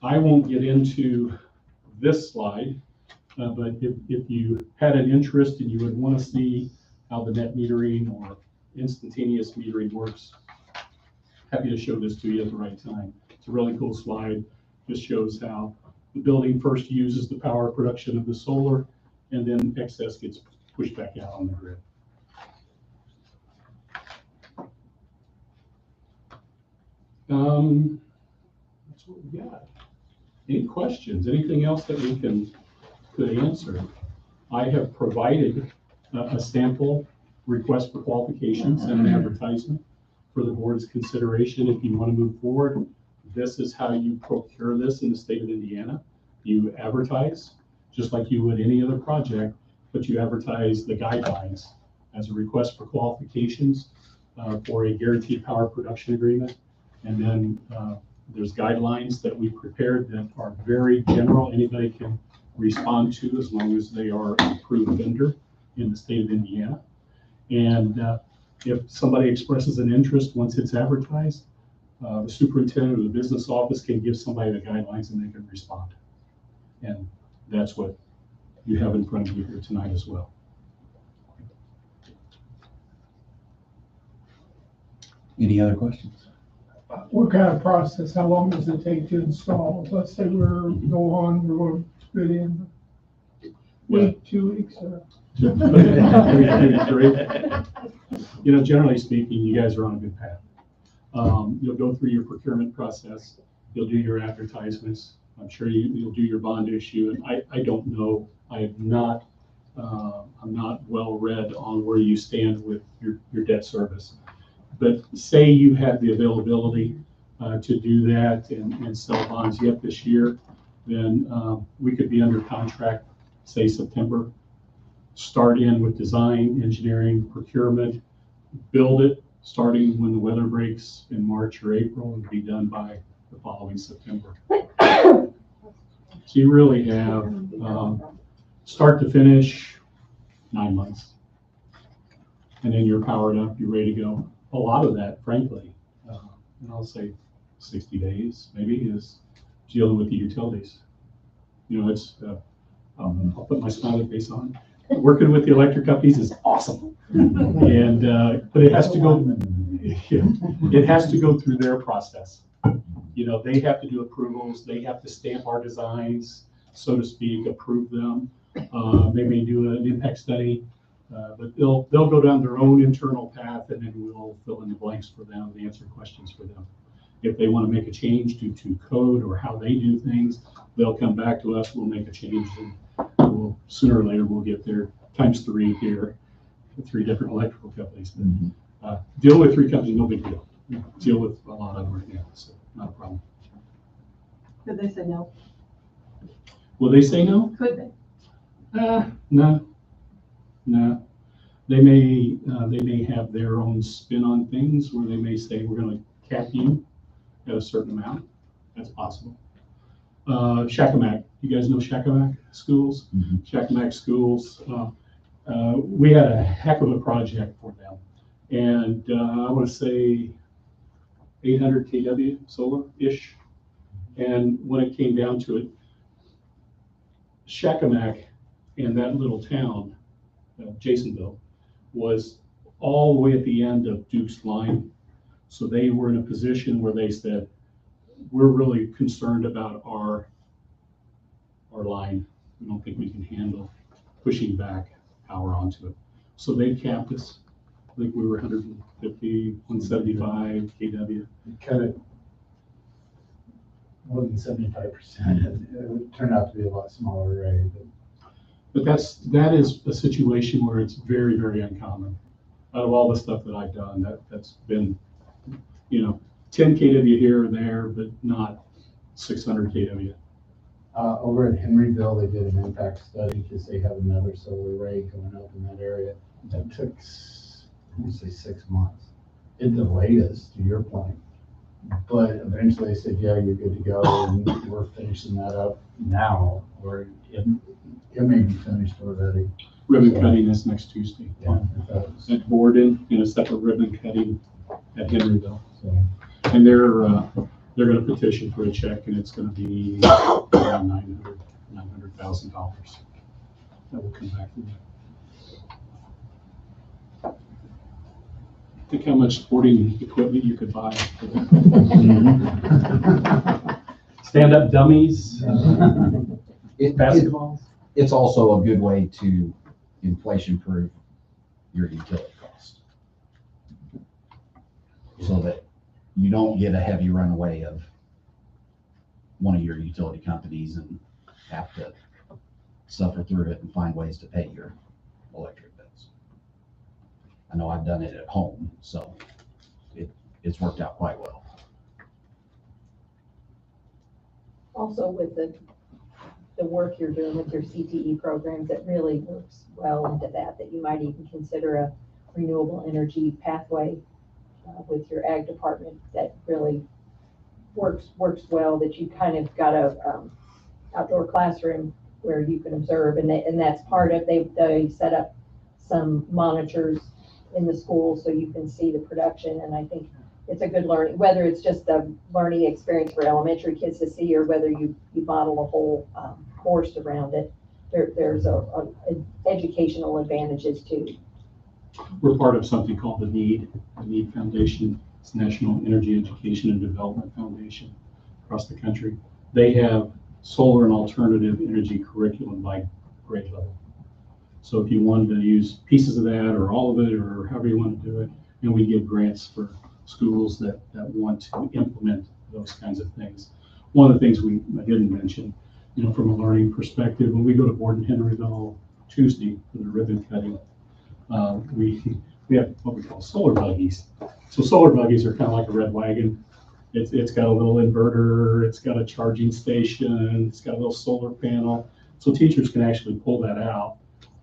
S7: I won't get into this slide, but if you had an interest and you would want to see how the net metering or instantaneous metering works, happy to show this to you at the right time. It's a really cool slide. Just shows how the building first uses the power production of the solar, and then excess gets pushed back out on the grid. That's what we got. Any questions? Anything else that we could answer? I have provided a sample request for qualifications and an advertisement for the board's consideration. If you want to move forward, this is how you procure this in the state of Indiana. You advertise, just like you would any other project, but you advertise the guidelines as a request for qualifications for a guaranteed power production agreement. And then there's guidelines that we prepared that are very general. Anybody can respond to as long as they are an approved vendor in the state of Indiana. And if somebody expresses an interest once it's advertised, the superintendent or the business office can give somebody the guidelines and they can respond. And that's what you have in front of you here tonight as well.
S1: Any other questions?
S6: What kind of process, how long does it take to install? Let's say we're going to put in week, 2 weeks, or?
S7: You know, generally speaking, you guys are on a good path. You'll go through your procurement process. You'll do your advertisements. I'm sure you'll do your bond issue. And I don't know. I'm not well read on where you stand with your debt service. But say you had the availability to do that and sell bonds yet this year, then we could be under contract, say September. Start in with design, engineering, procurement, build it, starting when the weather breaks in March or April, and be done by the following September. So you really have start to finish 9 months. And then you're powered up, you're ready to go. A lot of that, frankly, and I'll say 60 days maybe, is dealing with the utilities. You know, it's, I'll put my smiley face on. Working with the electric companies is awesome. And, but it has to go, it has to go through their process. You know, they have to do approvals, they have to stamp our designs, so to speak, approve them. They may do an impact study, but they'll go down their own internal path, and then we'll fill in the blanks for them and answer questions for them. If they want to make a change due to code or how they do things, they'll come back to us, we'll make a change, and we'll, sooner or later, we'll get there ×3 here, 3 different electrical companies. Deal with 3 companies, no big deal. Deal with a lot of them right now, so not a problem.
S3: Could they say no?
S7: Will they say no?
S3: Could they?
S7: No. They may have their own spin on things where they may say, we're going to cap you at a certain amount. That's possible. Shakamak, you guys know Shakamak schools?
S1: Mm-hmm.
S7: Shakamak schools, we had a heck of a project for them. And I want to say 800 kW solar-ish. And when it came down to it, Shakamak and that little town, Jasonville, was all the way at the end of Duke's line. So they were in a position where they said, we're really concerned about our line. We don't think we can handle pushing back power onto it. So they capped us. I think we were 150, 175 kW.
S12: Cut it more than 75%. It would turn out to be a lot smaller array.
S7: But that is a situation where it's very, very uncommon. Out of all the stuff that I've done, that's been, you know, 10 kW here or there, but not 600 kW.
S12: Over at Henryville, they did an impact study because they have another solar array going up in that area. That took, I would say, 6 months. It delayed us, to your point. But eventually they said, yeah, you're good to go. And we're finishing that up now, or it may be finished already.
S7: Ribbon cutting is next Tuesday.
S12: Yeah,
S7: At Borden, and a separate ribbon cutting at Henryville.
S12: so.
S7: And they're going to petition for a check, and it's going to be around $900,000 that will come back to them. Think how much sporting equipment you could buy. Stand-up dummies, basketballs.
S1: It's also a good way to inflation-proof your utility cost, so that you don't get a heavy runaway of one of your utility companies and have to suffer through it and find ways to pay your electric bills. I know I've done it at home, so it's worked out quite well.
S13: Also with the work you're doing with your CTE programs, it really works well into that you might even consider a renewable energy pathway with your ag department that really works well, that you kind of got a outdoor classroom where you can observe, and that's part of, they set up some monitors in the school so you can see the production, and I think it's a good learning, whether it's just a learning experience for elementary kids to see, or whether you model a whole course around it. There's educational advantages too.
S7: We're part of something called the NEED Foundation. It's National Energy Education and Development Foundation across the country. They have solar and alternative energy curriculum by grade level. So if you wanted to use pieces of that or all of it or however you want to do it, and we give grants for schools that want to implement those kinds of things. One of the things I didn't mention, from a learning perspective, when we go to Borden Henryville Tuesday for the ribbon cutting, we have what we call solar buggies. So solar buggies are kind of like a red wagon. It's got a little inverter, it's got a charging station, it's got a little solar panel. So teachers can actually pull that out,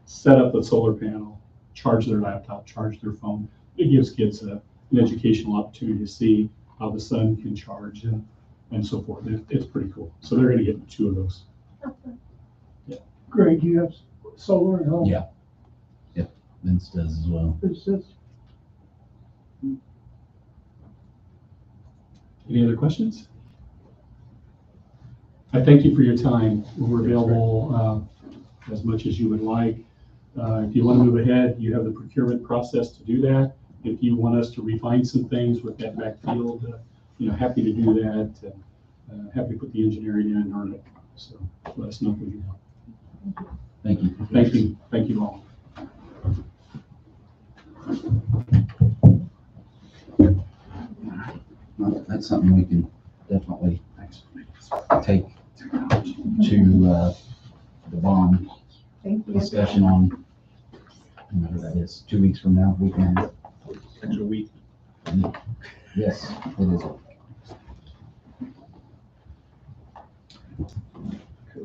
S7: set up the solar panel, charge their laptop, charge their phone. It gives kids an educational opportunity to see how the sun can charge and so forth. It's pretty cool. So they're going to get 2 of those.
S6: Greg, you have solar at home?
S1: Yeah. Yep, Vince does as well.
S6: It's just,
S7: Any other questions? I thank you for your time. We're available as much as you would like. If you want to move ahead, you have the procurement process to do that. If you want us to refine some things with that backfield, happy to do that. Happy to put the engineering in and earn it. So let us know if we can help.
S1: Thank you.
S7: Thank you. Thank you all.
S1: Well, that's something we can definitely take to the bond discussion on, whatever that is, 2 weeks from now, weekend.
S4: Extra week.
S1: Yes, it is.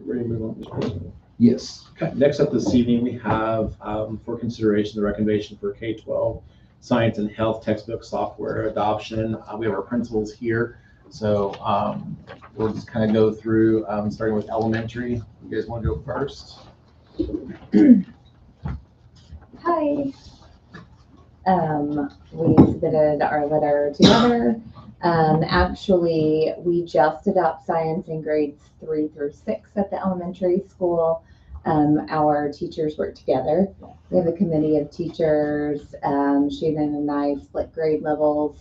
S4: Ready to move on, Mr. President?
S1: Yes.
S4: Okay, next up this evening, we have for consideration the recommendation for K-12 science and health textbook software adoption. We have our principals here. So we'll just kind of go through, starting with elementary. You guys want to go first?
S14: Hi. We submitted our letter together. Actually, we just adopt science in grades 3 through 6 at the elementary school. Our teachers work together. We have a committee of teachers. Shannon and I split grade levels.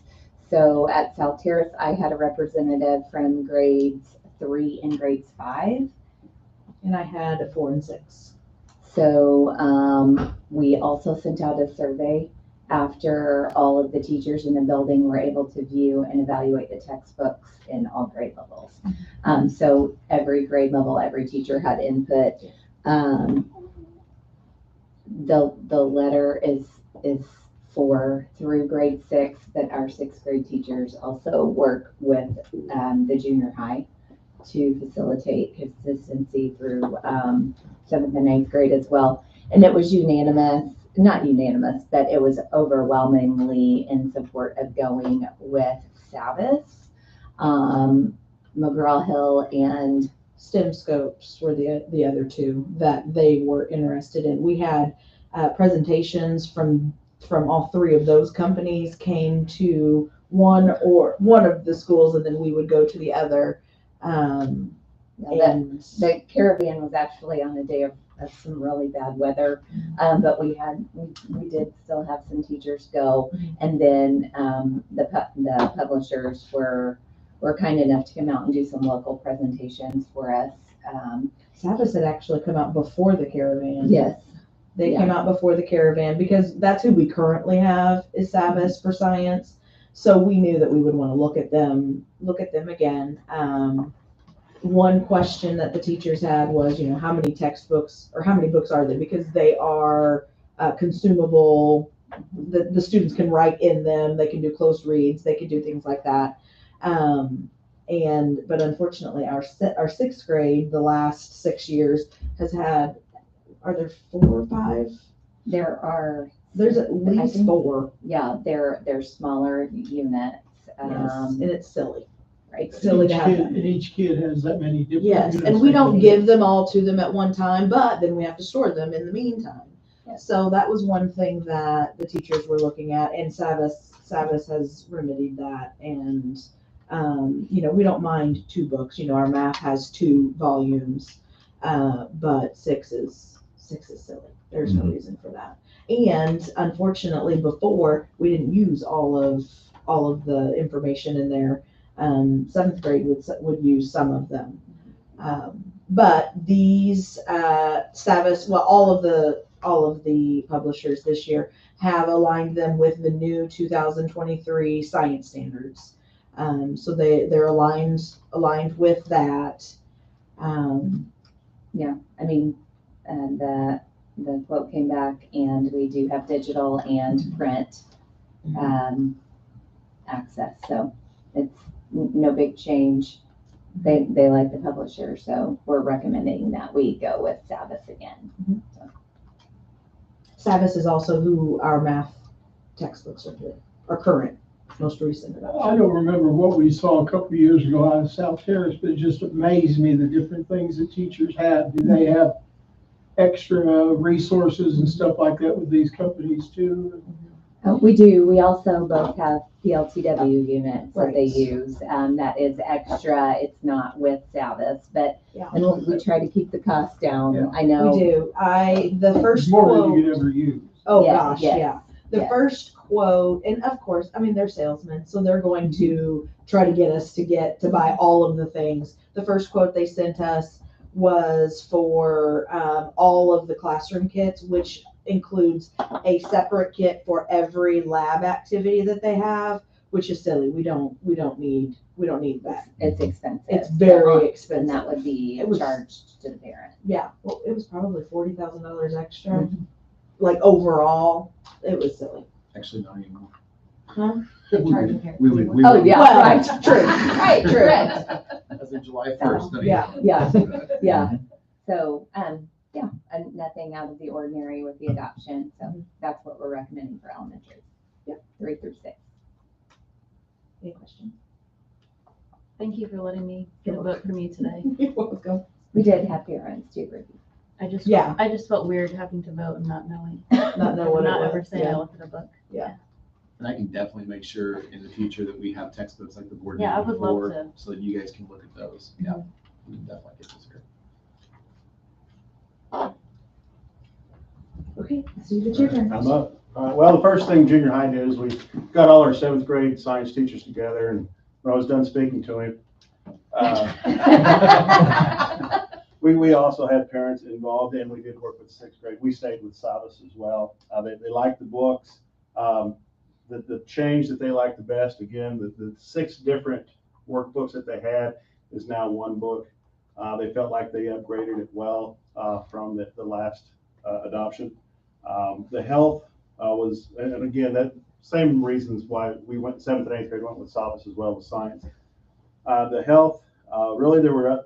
S14: So at South Terrace, I had a representative from grades 3 and grades 5.
S2: And I had a 4 and 6.
S14: So we also sent out a survey after all of the teachers in the building were able to view and evaluate the textbooks in all grade levels. So every grade level, every teacher had input. The letter is for through grade 6, but our 6th grade teachers also work with the junior high to facilitate consistency through 7th and 8th grade as well. And it was not unanimous, but it was overwhelmingly in support of going with Savvis, McGraw-Hill, and
S2: STEM Scopes were the other 2 that they were interested in. We had presentations from all 3 of those companies came to one of the schools, and then we would go to the other.
S14: And the Caribbean was actually on the day of some really bad weather, but we did still have some teachers go, and then the publishers were kind enough to come out and do some local presentations for us.
S2: Savvis had actually come out before the Caravan.
S14: Yes.
S2: They came out before the Caravan because that's who we currently have is Savvis for science. So we knew that we would want to look at them again. One question that the teachers had was, how many textbooks or how many books are they? Because they are consumable the students can write in them, they can do closed reads, they can do things like that. But unfortunately, our sixth grade, the last 6 years has had, are there 4 or 5?
S14: There's
S2: at least 4.
S14: Yeah, they're smaller units.
S2: And it's silly.
S14: Right.
S2: Silly to have that.
S6: And each kid has that many different.
S2: Yes,
S6: units
S2: and we
S6: they
S2: don't
S6: can
S2: give them all to them at one time, but then we have to store them in the meantime.
S14: Yes.
S2: So that was one thing that the teachers were looking at, and Savas has remedied that. And, we don't mind 2 books. Our math has 2 volumes, but 6 is silly. There's no reason for that. And unfortunately, before, we didn't use all of the information in there. 7th grade would use some of them. But these Savas, well, all of the publishers this year have aligned them with the new 2023 science standards. So they're aligned with that.
S14: Yeah, I mean, the quote came back, and we do have digital and print access, so it's no big change. They like the publisher, so we're recommending that we go with Savas again. So.
S2: Savas is also who our math textbooks are current, most recent.
S6: I don't remember what we saw a couple of years ago out of South Terrace, but it just amazed me the different things that teachers had. Do they have extra resources and stuff like that with these companies too?
S14: We do. We also both have PLTW units that they
S2: Right.
S14: use. That is extra. It's not with Savas, but
S2: Yeah.
S14: and we try to keep the cost down.
S6: Yeah.
S14: I know.
S2: We do. The first
S6: More
S2: quote.
S6: than you could ever use.
S2: Oh,
S14: Yes,
S2: gosh,
S14: yes,
S2: yeah. The
S14: yes.
S2: first quote, and of course, I mean, they're salesmen, so they're going to try to get us to buy all of the things. The first quote they sent us was for all of the classroom kits, which includes a separate kit for every lab activity that they have, which is silly. We don't need that.
S14: It's expensive.
S2: It's very
S14: And
S2: expensive.
S14: that would be
S2: It was-
S14: charged to the parent.
S2: Yeah, well, it was probably $40,000 extra. Like overall, it was silly.
S4: Actually, not anymore.
S2: Huh?
S4: We
S14: Oh, yeah.
S2: Well,
S14: Right.
S2: true.
S14: Right, true.
S4: As of July 1st. not
S2: Yeah.
S4: anymore.
S14: Yeah, yeah. So, yeah, and nothing out of the ordinary with the adoption. So that's what we're recommending for elementary.
S2: Yep.
S14: 3 through 6.
S2: Any questions?
S3: Thank you for letting me get a vote from you today.
S2: You're welcome.
S14: We did have parents do review.
S3: I just
S2: Yeah.
S3: I just felt weird having to vote and not knowing.
S2: Not know what it
S3: Not
S2: was.
S3: ever saying I
S2: Yeah.
S3: looked at a book.
S4: And I can definitely make sure in the future that we have textbooks like the board did
S3: Yeah, I would love
S4: before,
S3: to.
S4: so that you guys can look at those. Yeah, we can definitely get those here.
S2: Okay, Steve, it's your turn.
S11: I'm up. Well, the first thing junior high did is we got all our 7th grade science teachers together, and when I was done speaking to him, we also had parents involved, and we did work with 6th grade. We stayed with Savas as well. They liked the books. The change that they liked the best, again, the 6 different workbooks that they had is now one book. They felt like they upgraded it well from the last adoption. The health was, and again, that same reasons why we went 7th and 8th grade, went with Savas as well with science. The health, really there were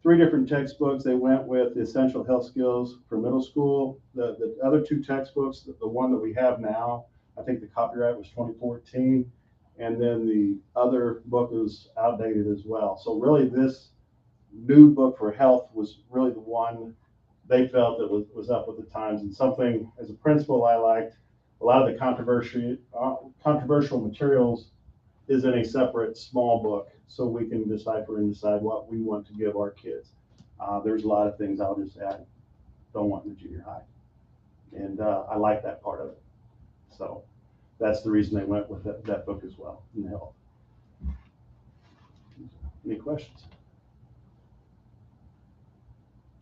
S11: 3 different textbooks. They went with the essential health skills for middle school. The other 2 textbooks, the one that we have now, I think the copyright was 2014, and then the other book is outdated as well. So really this new book for health was really the one they felt that was up with the times, and something as a principal I liked. A lot of the controversial materials is in a separate small book, so we can decipher and decide what we want to give our kids. There's a lot of things I'll just add, don't want in the junior high. And I like that part of it. So that's the reason they went with that book as well, in the health. Any questions?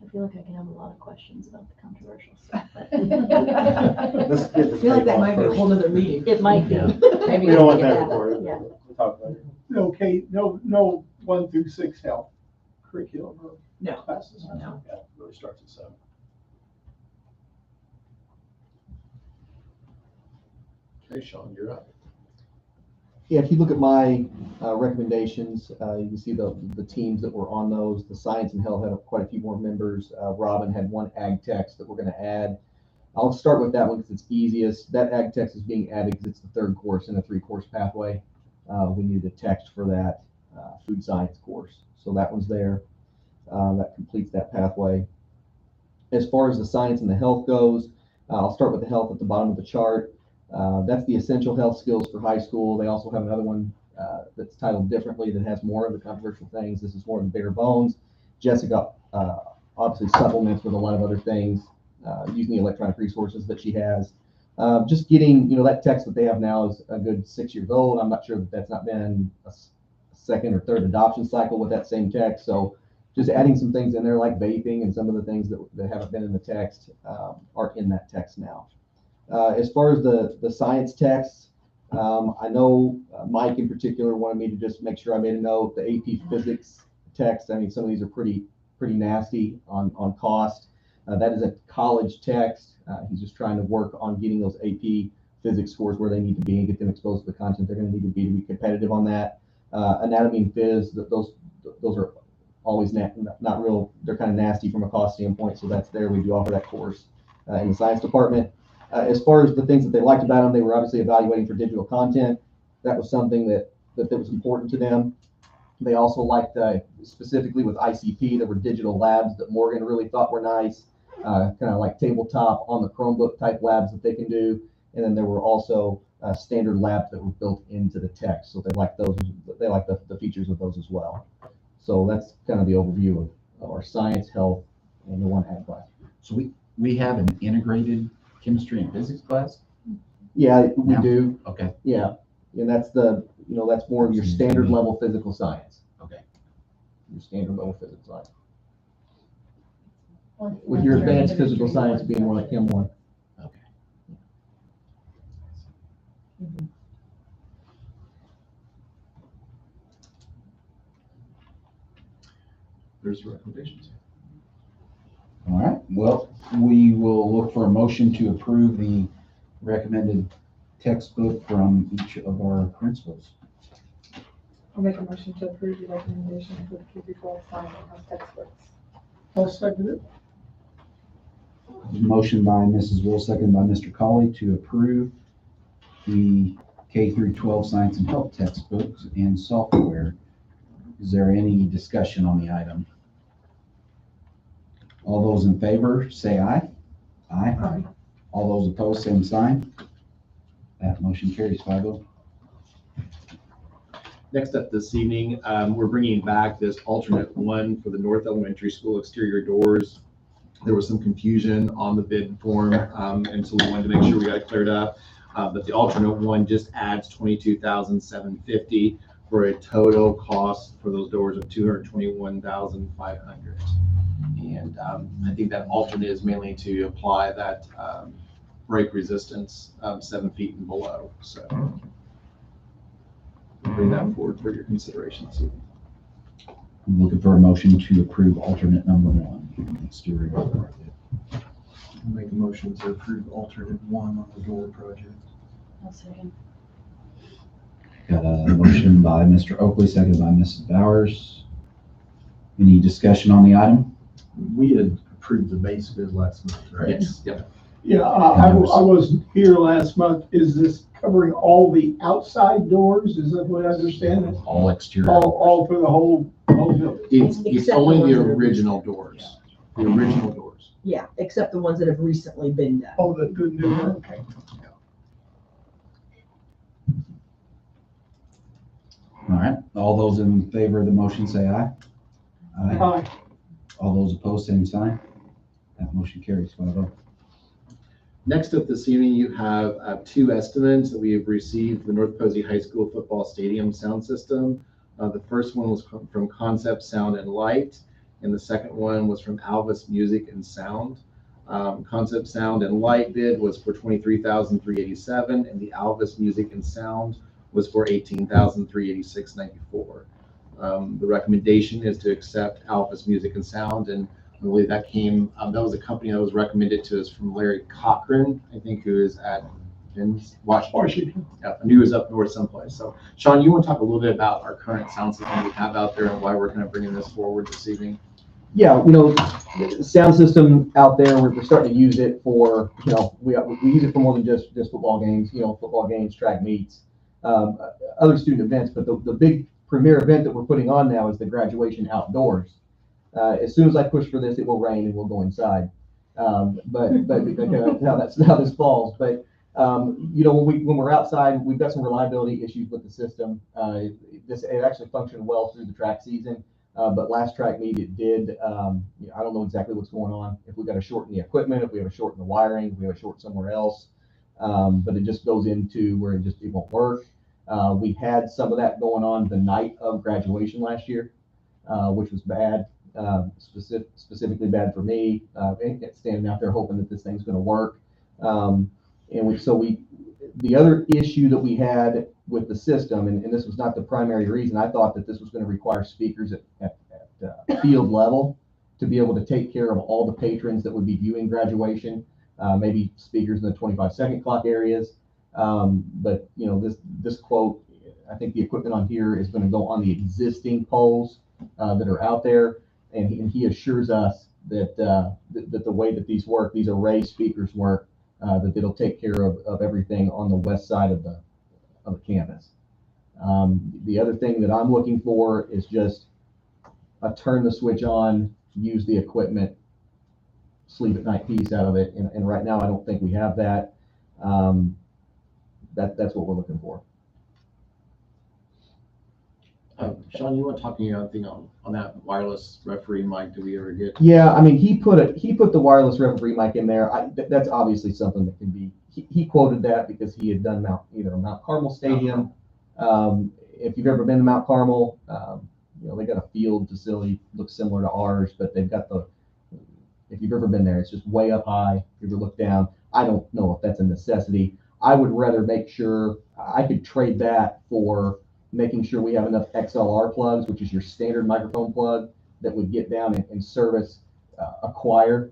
S3: I feel like I can have a lot of questions about the controversial stuff.
S11: Let's get the
S2: I feel like that
S11: tape
S2: might
S11: off
S2: be a
S11: first.
S2: whole nother meeting.
S3: It might be.
S14: Maybe
S11: We don't want
S14: get
S11: that recorded.
S3: Yeah.
S11: We'll talk about it.
S6: Okay, no 1 through 6 health curriculum or
S2: No.
S6: classes.
S2: No.
S11: Yeah, it really starts at 7.
S4: Okay, Sean, you're up.
S15: Yeah, if you look at my recommendations, you can see the teams that were on those. The science and health had quite a few more members. Robin had one ag text that we're going to add. I'll start with that one because it's easiest. That ag text is being added because it's the third course in a 3-course pathway. We needed a text for that food science course. So that one's there. That completes that pathway. As far as the science and the health goes, I'll start with the health at the bottom of the chart. That's the essential health skills for high school. They also have another one that's titled differently that has more of the controversial things. This is more of the bare bones. Jessica obviously supplements with a lot of other things using the electronic resources that she has. Just getting, that text that they have now is a good 6 years old. I'm not sure that that's not been a second or third adoption cycle with that same text. So just adding some things in there like vaping and some of the things that haven't been in the text are in that text now. As far as the science texts, I know Mike in particular wanted me to just make sure I made a note. The AP Physics text, I mean, some of these are pretty nasty on cost. That is a college text. He's just trying to work on getting those AP Physics scores where they need to be and get them exposed to the content they're going to need to be competitive on that. Anatomy and Phys, those are always not real. They're kind of nasty from a cost standpoint, so that's there. We do offer that course in the science department. As far as the things that they liked about them, they were obviously evaluating for digital content. That was something that was important to them. They also liked, specifically with ICP, there were digital labs that Morgan really thought were nice, kind of like tabletop on the Chromebook type labs that they can do. And then there were also standard labs that were built into the text. So they liked those. They liked the features of those as well. So that's kind of the overview of our science, health, and the one ag class.
S1: So we have an integrated chemistry and physics class?
S15: Yeah, we do.
S1: Okay.
S15: Yeah. And that's that's more of your standard level physical science.
S1: Okay.
S15: Your standard level physical science. With your advanced physical science being more like Chem 1.
S1: Okay.
S4: There's recommendations.
S1: All right. Well, we will look for a motion to approve the recommended textbook from each of our principals.
S2: I'll make a motion to approve the recommendation for the K-12 science and health textbooks.
S6: I'll second it.
S1: Motion by Mrs. Will, second by Mr. Colley to approve the K-12 science and health textbooks and software. Is there any discussion on the item? All those in favor, say aye. Aye.
S6: Aye.
S1: All those opposed, same sign. That motion carries 5-0.
S4: Next up this evening, we're bringing back this alternate one for the North Elementary School exterior doors. There was some confusion on the bid form, and so we wanted to make sure we got it cleared up. But the alternate one just adds $22,750 for a total cost for those doors of $221,500. And I think that alternate is mainly to apply that break resistance 7 feet and below. So bring that forward for your consideration this evening.
S1: I'm looking for a motion to approve alternate number 1, exterior door project.
S5: Make a motion to approve alternate 1 on the door project.
S3: I'll second.
S1: Got a motion by Mr. Oakley, seconded by Mrs. Bowers. Any discussion on the item?
S11: We had approved the base bid last month, right?
S4: Yes. Yep.
S6: Yeah, I wasn't here last month. Is this covering all the outside doors? Is that what I understand it?
S1: All exterior.
S6: All for the whole building?
S4: It's
S3: Except
S4: only
S3: the
S4: the
S3: ones that are
S4: original doors. The original doors.
S3: Yeah, except the ones that have recently been done.
S6: Oh, the new one, okay.
S1: All right. All those in favor of the motion say aye. Aye.
S6: Aye.
S1: All those opposed, same sign. That motion carries 5-0.
S4: Next up this evening, you have 2 estimates that we have received for the North Posey High School football stadium sound system. The first one was from Concept Sound and Light, and the second one was from Alvis Music and Sound. Concept Sound and Light bid was for $23,387, and the Alvis Music and Sound was for $18,386.94. The recommendation is to accept Alvis Music and Sound, and I believe that came, that was a company that was recommended to us from Larry Cochran, I think, who is at in Washington. Yeah, I knew he was up north someplace. So Sean, you want to talk a little bit about our current sound system we have out there and why we're kind of bringing this forward this evening?
S15: Yeah, the sound system out there, we're starting to use it for, we use it for more than just football games, football games, track meets, other student events. But the big premier event that we're putting on now is the graduation outdoors. As soon as I push for this, it will rain and we'll go inside. But that's how this falls. But when we're outside, we've got some reliability issues with the system. It actually functioned well through the track season. But last track meet, it did. I don't know exactly what's going on. If we got to shorten the equipment, if we have to shorten the wiring, if we have to short somewhere else. But it just goes into where it won't work. We had some of that going on the night of graduation last year, which was bad, specifically bad for me. Standing out there hoping that this thing's going to work. The other issue that we had with the system, and this was not the primary reason, I thought that this was going to require speakers at field level to be able to take care of all the patrons that would be viewing graduation, maybe speakers in the 25-second clock areas. But this quote, I think the equipment on here is going to go on the existing poles that are out there, and he assures us that the way that these work, these array speakers work, that it'll take care of everything on the west side of the campus. The other thing that I'm looking for is just a turn the switch on, use the equipment, sleep at night piece out of it. And right now, I don't think we have that. That's what we're looking for.
S4: Sean, you want to talk anything on that wireless referee mic? Do we ever get?
S15: Yeah, I mean, he put the wireless referee mic in there. That's obviously something that can be. He quoted that because he had done Mount Carmel Stadium. If you've ever been to Mount Carmel, they got a field facility looks similar to ours, but they've got if you've ever been there, it's just way up high. If you ever look down, I don't know if that's a necessity. I would rather make sure I could trade that for making sure we have enough XLR plugs, which is your standard microphone plug that would get down and service a choir,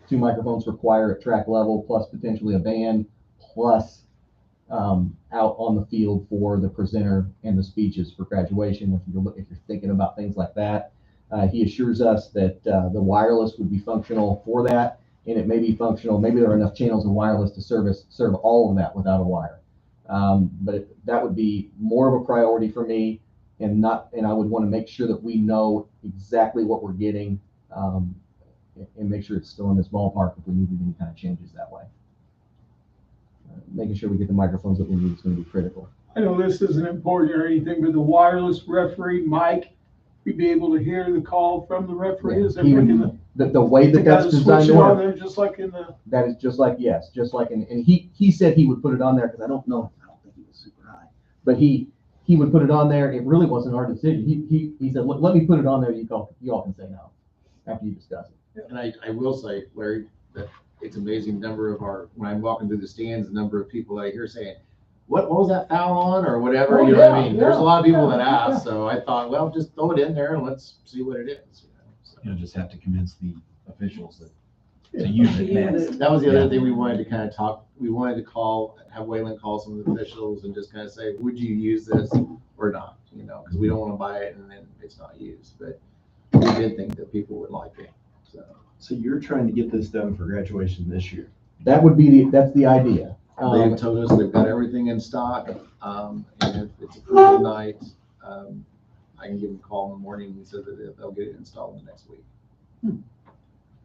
S15: 2 microphones for choir at track level, plus potentially a band, plus out on the field for the presenter and the speeches for graduation. If you're thinking about things like that, he assures us that the wireless would be functional for that, and it may be functional. Maybe there are enough channels of wireless to serve all of that without a wire. But that would be more of a priority for me, and I would want to make sure that we know exactly what we're getting, and make sure it's still in this ballpark if we needed any kind of changes that way. Making sure we get the microphones that we need is going to be critical.
S6: I know this isn't important or anything, but the wireless referee mic, you'd be able to hear the call from the referee. Is that
S15: the way that that's designed to work?
S6: There just like in the.
S15: That is just like and he said he would put it on there because I don't think he was super high, but he would put it on there. It really wasn't our decision. He said, let me put it on there. You all can say no after you discuss it.
S4: And I will say, Larry, that it's amazing number of when I'm walking through the stands, the number of people that I hear saying, what was that foul on or whatever,
S6: Oh,
S4: you know
S6: yeah,
S4: what I mean?
S6: yeah,
S4: There's a lot of people
S6: yeah,
S4: that ask,
S6: yeah.
S4: so I thought, well, just throw it in there and let's see what it is.
S5: You'll just have to convince the officials to use it next.
S4: That was the other thing we wanted to kind of talk, we wanted to have Waylon call some of the officials and just kind of say, would you use this or not? Because we don't want to buy it and then it's not used, but we did think that people would like it,
S5: So you're trying to get this done for graduation this year?
S15: That's the idea.
S4: They've told us they've got everything in stock, and if it's approved tonight, I can give them a call in the morning. He said that they'll get it installed in the next week.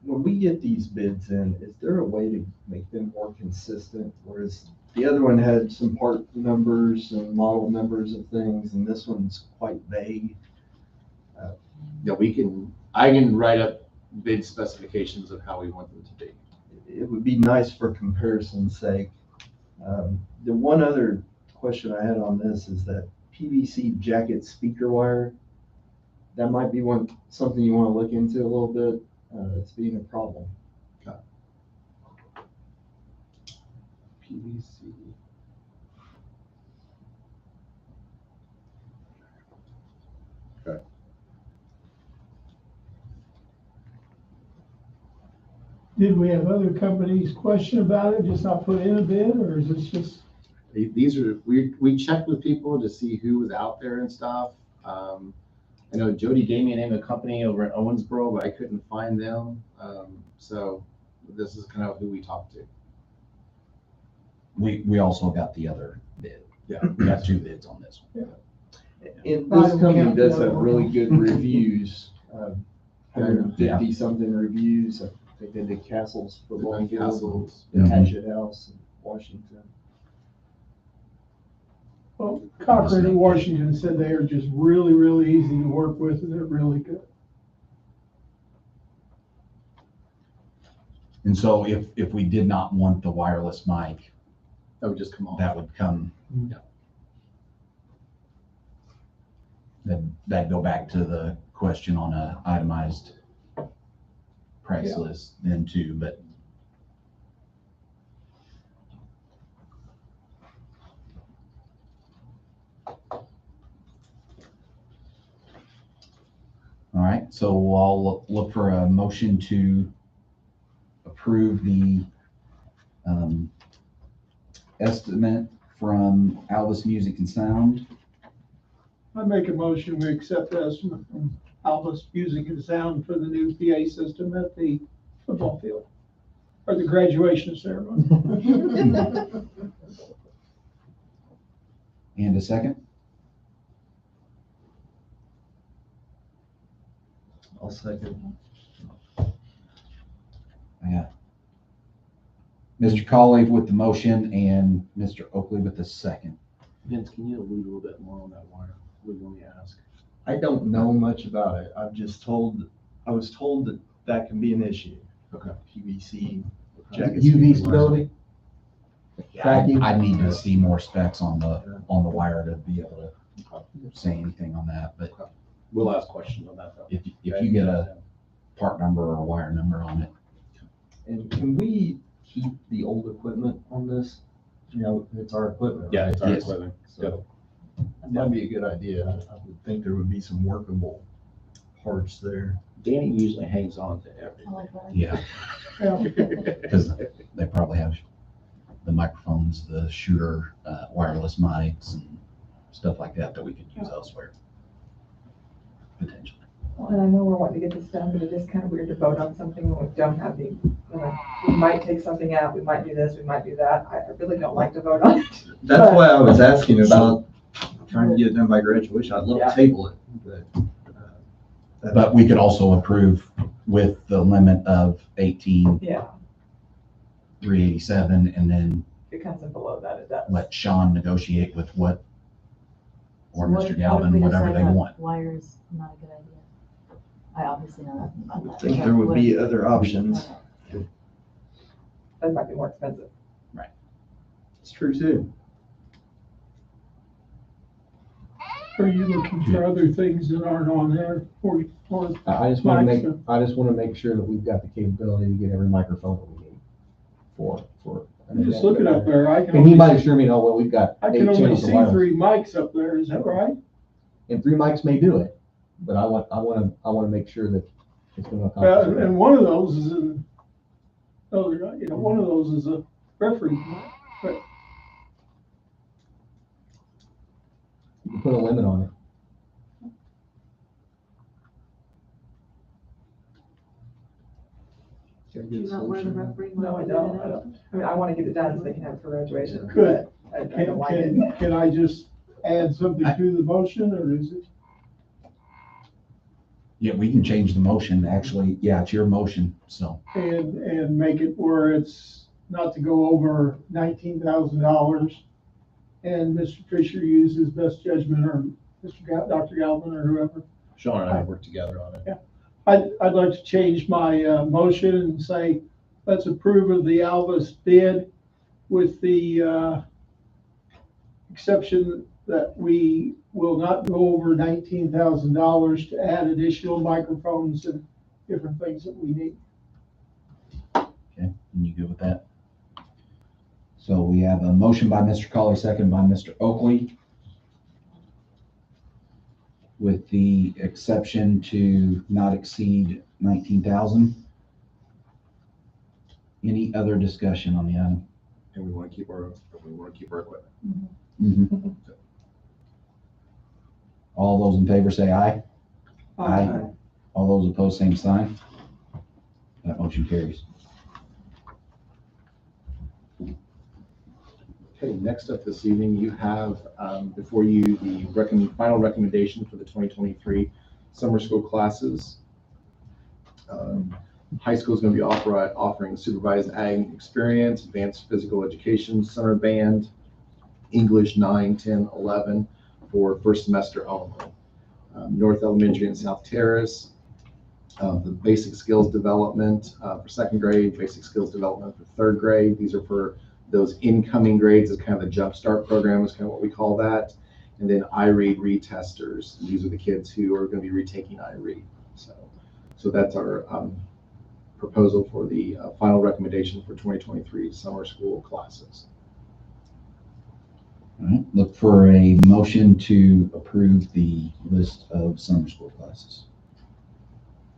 S5: When we get these bids in, is there a way to make them more consistent? Whereas the other one had some part numbers and model numbers and things, and this one's quite vague.
S4: Yeah, I can write up bid specifications of how we want them to be.
S5: It would be nice for comparison's sake. The one other question I had on this is that PVC jacket speaker wire. That might be something you want to look into a little bit. It's being a problem.
S4: Okay. PVC. Okay.
S6: Did we have other companies question about it, just not put in a bid, or is this just?
S4: These are, we checked with people to see who was out there and stuff. I know Jody gave me a name of a company over in Owensboro, but I couldn't find them. So this is kind of who we talked to.
S1: We also got the other bid.
S4: Yeah.
S1: We got 2 bids on this one.
S5: And this company does have really good reviews, 150 something reviews. I think they did Castle's football field,
S4: Castle's.
S5: the Hatchet House in Washington.
S6: Well, Cochran in Washington said they are just really, really easy to work with and they're really good.
S1: And so if we did not want the wireless mic,
S4: That would just come off.
S1: that would come.
S4: Yeah.
S1: That'd go back to the question on a itemized price
S6: Yeah.
S1: list then too, but. All right, so I'll look for a motion to approve the estimate from Alvis Music and Sound.
S6: I make a motion, we accept the estimate from Alvis Music and Sound for the new PA system at the football field, or the graduation ceremony.
S1: And a second?
S5: I'll second.
S1: Yeah. Mr. Colley with the motion and Mr. Oakley with the second.
S4: Vince, can you allude a little bit more on that wire? What do you want me to ask?
S5: I don't know much about it. I was told that can be an issue.
S4: Okay.
S5: PVC.
S15: UV stability. Tracking.
S1: I need to see more specs on the wire to be able to say anything on that, but
S4: We'll ask questions on that though.
S1: if you get a part number or a wire number on it.
S5: And can we keep the old equipment on this? You know, it's our equipment.
S4: Yeah,
S5: right?
S4: it's our
S1: Yes.
S4: equipment.
S5: So that'd be a good idea. I would think there would be some workable parts there.
S4: Danny usually hangs on to everything.
S1: Yeah,
S6: Yeah.
S1: because they probably have the microphones, the shooter, wireless mics and stuff like that we could use elsewhere. Potentially.
S16: Well, and I know we're wanting to get this done, but it is kind of weird to vote on something when we don't have the, we might take something out, we might do this, we might do that. I really don't like to vote on it.
S5: That's why I was asking about trying to get it done by graduation. I'd love
S16: Yeah.
S5: to table it, but.
S1: But we could also approve with the limit of 18,387 and then
S16: If it comes in below that, it does.
S1: let Sean negotiate with what, or
S3: So what
S1: Mr.
S3: if
S1: Galvin,
S3: we
S1: whatever
S3: decide
S1: they
S3: that
S1: want.
S3: Wire is not a good idea. I obviously know nothing about that.
S5: I think there would be other options.
S16: That might be more expensive.
S5: It's true too.
S6: Are you looking for other things that aren't on there or?
S15: I just want to
S6: Mike's,
S15: make sure that we've got the capability to get every microphone that we need for.
S6: I'm just looking up there, I can
S15: And he
S6: only,
S15: might assure me, oh, well, we've got
S6: I
S15: 8
S6: can only
S15: channels of
S6: see
S15: wireless.
S6: 3 mics up there, is that right?
S15: And 3 mics may do it, but I want to make sure that it's going to
S6: Well,
S15: accomplish.
S6: and one of those is in, one of those is a referee mic, but
S15: You can put a limit on it.
S3: Do you not wear the referee?
S16: No, I don't. I mean, I want to get it done so they can have it for graduation.
S6: Good.
S16: but I don't like it.
S6: Can I just add something to the motion, or is it?
S1: Yeah, we can change the motion, actually. Yeah, it's your motion, so.
S6: And make it where it's not to go over $19,000. And Mr. Fisher used his best judgment, or Dr. Galvin, or whoever.
S4: Sean and I worked together on it.
S6: I'd like to change my motion and say, let's approve of the Alvis bid with the exception that we will not go over $19,000 to add additional microphones and different things that we need.
S1: Okay, and you good with that? So we have a motion by Mr. Colley, second by Mr. Oakley, with the exception to not exceed 19,000. Any other discussion on the item?
S4: and we want to keep our equipment.
S1: Mhm. All those in favor say aye. Aye. All those opposed, same sign. That motion carries.
S4: Okay, next up this evening, you have before you the final recommendation for the 2023 summer school classes. High school is going to be offering supervised ag experience, advanced physical education, summer band, English 9, 10, 11 for first semester only. North Elementary and South Terrace, the basic skills development for second grade, basic skills development for third grade. These are for those incoming grades. It's kind of a jumpstart program is kind of what we call that. And then iRead retesters. These are the kids who are going to be retaking iRead. So that's our proposal for the final recommendation for 2023 summer school classes.
S1: All right, look for a motion to approve the list of summer school classes.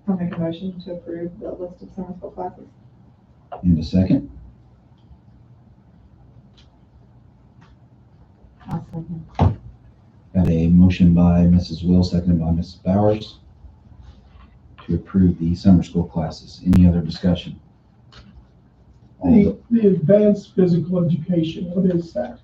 S16: I'll make a motion to approve the list of summer school classes.
S1: In a second.
S14: I'll second.
S1: Got a motion by Mrs. Will, seconded by Mrs. Bowers to approve the summer school classes. Any other discussion?
S6: The advanced physical education, what is that?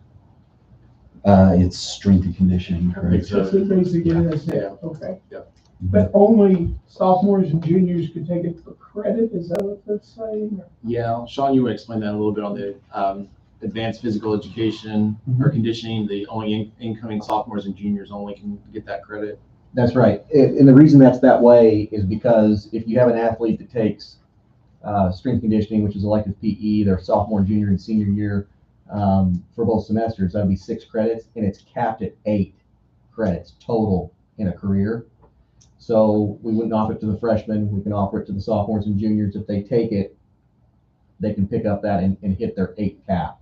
S1: It's strength and conditioning, correct?
S6: So it basically is
S4: Yeah.
S6: that, okay.
S4: Yeah.
S6: But only sophomores and juniors could take it for credit, is that what that's saying? Or-
S4: Yeah, Sean, you would explain that a little bit on the advanced physical education or conditioning. The only incoming sophomores and juniors only can get that credit.
S15: That's right. And the reason that's that way is because if you have an athlete that takes strength conditioning, which is elective PE, their sophomore, junior, and senior year for both semesters, that'd be 6 credits, and it's capped at 8 credits total in a career. So we wouldn't offer it to the freshmen. We can offer it to the sophomores and juniors. If they take it, they can pick up that and hit their 8 cap.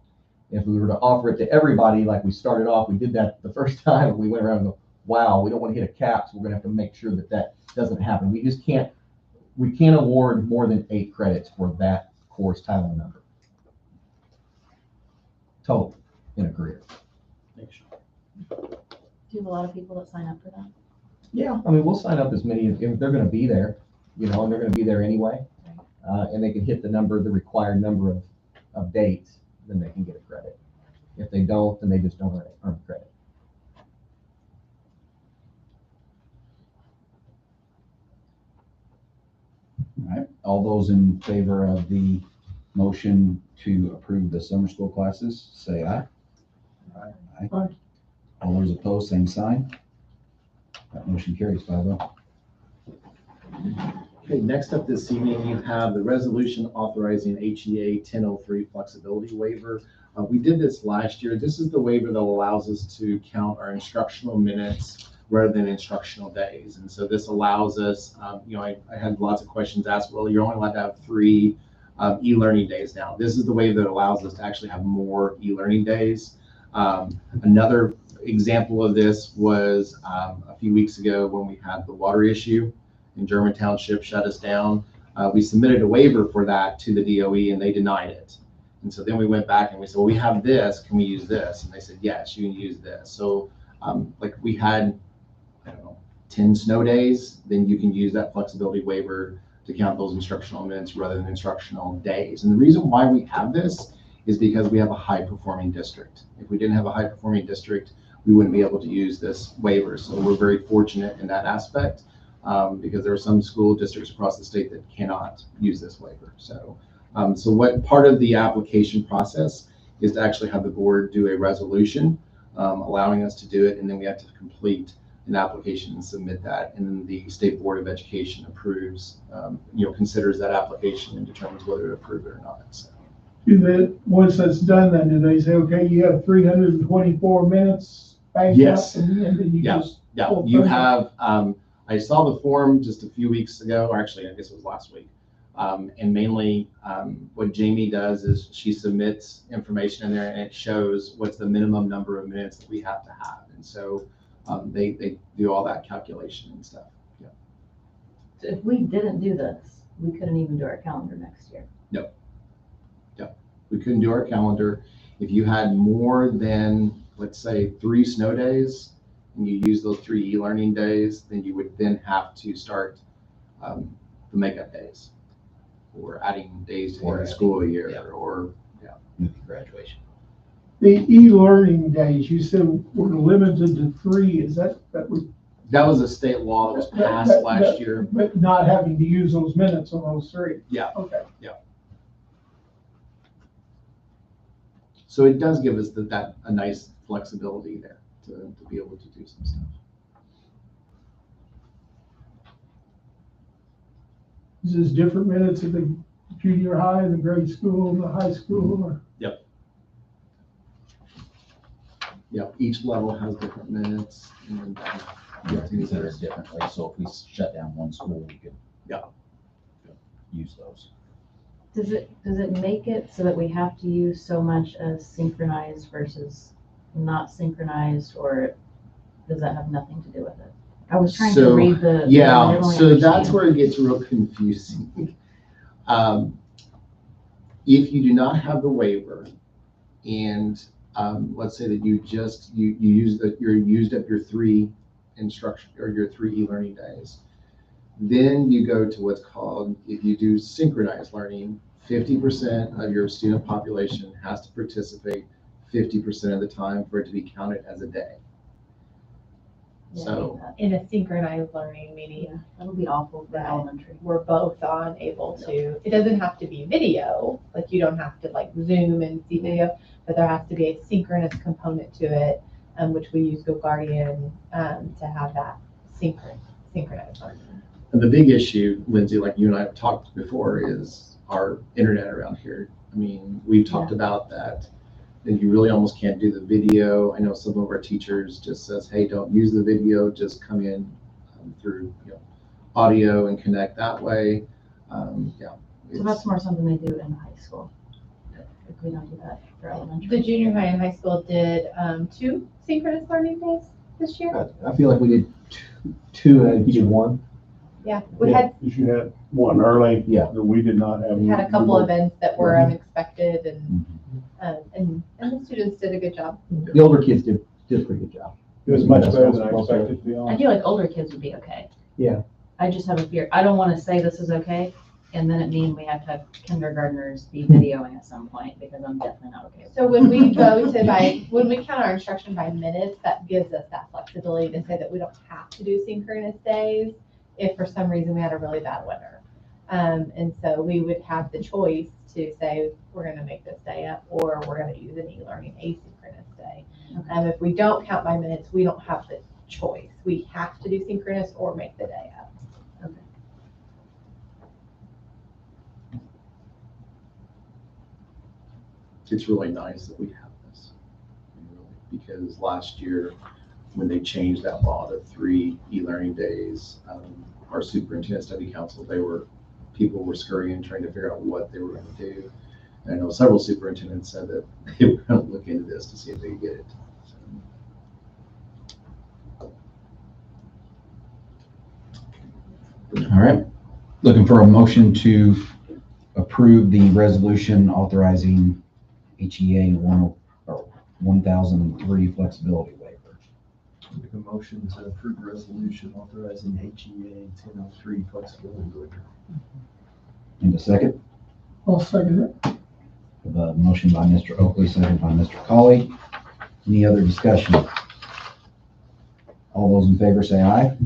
S15: If we were to offer it to everybody, like we started off, we did that the first time, and we went around and go, wow, we don't want to hit a cap, so we're gonna have to make sure that that doesn't happen. We can't award more than 8 credits for that course title number. Total in a career.
S4: Thanks, Sean.
S3: Do you have a lot of people that sign up for that?
S15: Yeah, I mean, we'll sign up as many, if they're gonna be there, and they're gonna be there anyway. And they can hit the required number of dates, then they can get a credit. If they don't, then they just don't earn credit.
S1: All right, all those in favor of the motion to approve the summer school classes, say aye. Aye.
S6: Aye.
S1: All those opposed, same sign. That motion carries 5-0.
S4: Okay, next up this evening, you have the resolution authorizing HEA 1003 flexibility waiver. We did this last year. This is the waiver that allows us to count our instructional minutes rather than instructional days. And so this allows us, I had lots of questions asked, well, you're only allowed to have 3 e-learning days now. This is the waiver that allows us to actually have more e-learning days. Another example of this was a few weeks ago when we had the water issue in German Township shut us down. We submitted a waiver for that to the DOE and they denied it. And so then we went back and we said, well, we have this, can we use this? And they said, yes, you can use this. So like we had, 10 snow days, then you can use that flexibility waiver to count those instructional minutes rather than instructional days. And the reason why we have this is because we have a high performing district. If we didn't have a high performing district, we wouldn't be able to use this waiver. So we're very fortunate in that aspect because there are some school districts across the state that cannot use this waiver. So what part of the application process is to actually have the board do a resolution allowing us to do it, and then we have to complete an application and submit that, and then the State Board of Education approves, considers that application and determines whether to approve it or not. So.
S6: Once that's done, then do they say, okay, you have 324 minutes banked
S4: Yes.
S6: up, and then you just.
S4: Yeah, you have, I saw the form just a few weeks ago, or actually, I guess it was last week. And mainly what Jamie does is she submits information in there and it shows what's the minimum number of minutes that we have to have. And so they do all that calculation and stuff. Yeah.
S3: So if we didn't do this, we couldn't even do our calendar next year.
S4: No. Yeah. We couldn't do our calendar. If you had more than, let's say, 3 snow days, and you use those 3 e-learning days, then you would then have to start the makeup days, or adding days to the end of the school year,
S1: yeah.
S4: or
S1: With graduation.
S6: The e-learning days, you said were limited to 3, is that was?
S4: that was a state law that was passed last year.
S6: But not having to use those minutes on those 3?
S4: Yeah.
S6: Okay.
S4: So it does give us that a nice flexibility there to be able to do some stuff.
S6: Is this different minutes at the junior high, the grade school, the high school, or?
S4: Yep, each level has different minutes, and
S1: You have to consider it differently, so if we shut down one school, we could.
S4: Yeah.
S1: Use those.
S17: Does it make it so that we have to use so much as synchronized versus not synchronized, or does that have nothing to do with it? I was trying to read the.
S4: Yeah,
S17: I didn't really
S4: so that's
S17: understand.
S4: where it gets real confusing. If you do not have the waiver, and let's say that you used up your 3 instruction or your 3 e-learning days, then you go to what's called, if you do synchronized learning, 50% of your student population has to participate 50% of the time for it to be counted as a day. So
S18: In a synchronized learning meeting,
S17: That'll be awful for elementary.
S18: we're both on able to, it doesn't have to be video, like you don't have to like Zoom and see video, but there has to be a synchronous component to it, which we use GoGuardian to have that synchronized learning.
S4: And the big issue, Lindsay, like you and I have talked before, is our internet around here. I mean, we've talked about that you really almost can't do the video. I know some of our teachers just says, hey, don't use the video, just come in through audio and connect that way.
S17: So that's more something they do in high school. If we don't do that for elementary.
S18: The junior high and high school did 2 synchronous learning days this year.
S15: I feel like we did two and you did 1.
S18: Yeah, we had
S11: Because you had one early.
S15: Yeah.
S11: That we did not have.
S18: we had a couple events that were unexpected, and the students did a good job.
S15: The older kids did a pretty good job.
S11: It was much better than I expected, to be
S17: I
S11: honest.
S17: feel like older kids would be okay.
S15: Yeah.
S17: I just have a fear. I don't want to say this is okay, and then it means we have to have kindergartners be videoing at some point, because I'm definitely not okay with
S18: So when we go to when we count our instruction by minutes, that gives us that flexibility to say that we don't have to do synchronous days if for some reason we had a really bad winter. And so we would have the choice to say, we're going to make this day up, or we're going to use an e-learning asynchronous day. If we don't count by minutes, we don't have the choice. We have to do synchronous or make the day up.
S4: It's really nice that we have this, because last year when they changed that law to 3 e-learning days, our superintendent study council, people were scurrying, trying to figure out what they were going to do. And I know several superintendents said that they were going to look into this to see if they could get it.
S1: All right. Looking for a motion to approve the resolution authorizing HEA 1003 flexibility waiver.
S5: Make a motion to approve resolution authorizing HEA 1003 flexibility waiver.
S1: And a second?
S6: I'll second it.
S1: We have a motion by Mr. Oakley, second by Mr. Colley. Any other discussion? All those in favor say aye.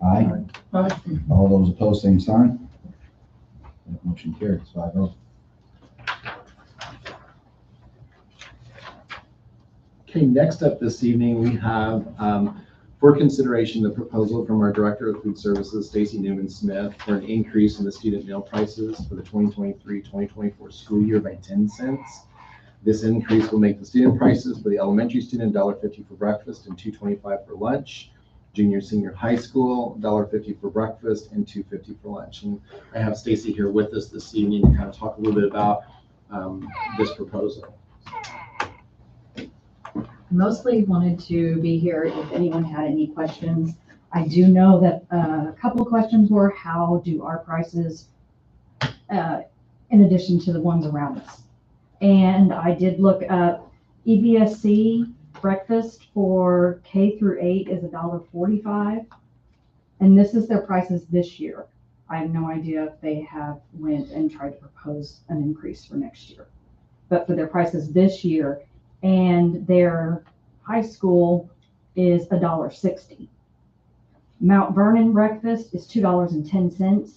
S1: Aye.
S6: Aye.
S1: All those opposed, same sign. That motion carries 5-0.
S4: Okay, next up this evening, we have for consideration the proposal from our Director of Food Services, Stacy Newman-Smith, for an increase in the student meal prices for the 2023-2024 school year by 10 cents. This increase will make the student prices for the elementary student $1.50 for breakfast and $2.25 for lunch. Junior, senior high school, $1.50 for breakfast and $2.50 for lunch. And I have Stacy here with us this evening to kind of talk a little bit about this proposal.
S13: Mostly wanted to be here if anyone had any questions. I do know that a couple of questions were, how do our prices, in addition to the ones around us? And I did look up EVSC breakfast for K through 8 is $1.45. And this is their prices this year. I have no idea if they have went and tried to propose an increase for next year. But for their prices this year, and their high school is $1.60. Mount Vernon breakfast is $2.10.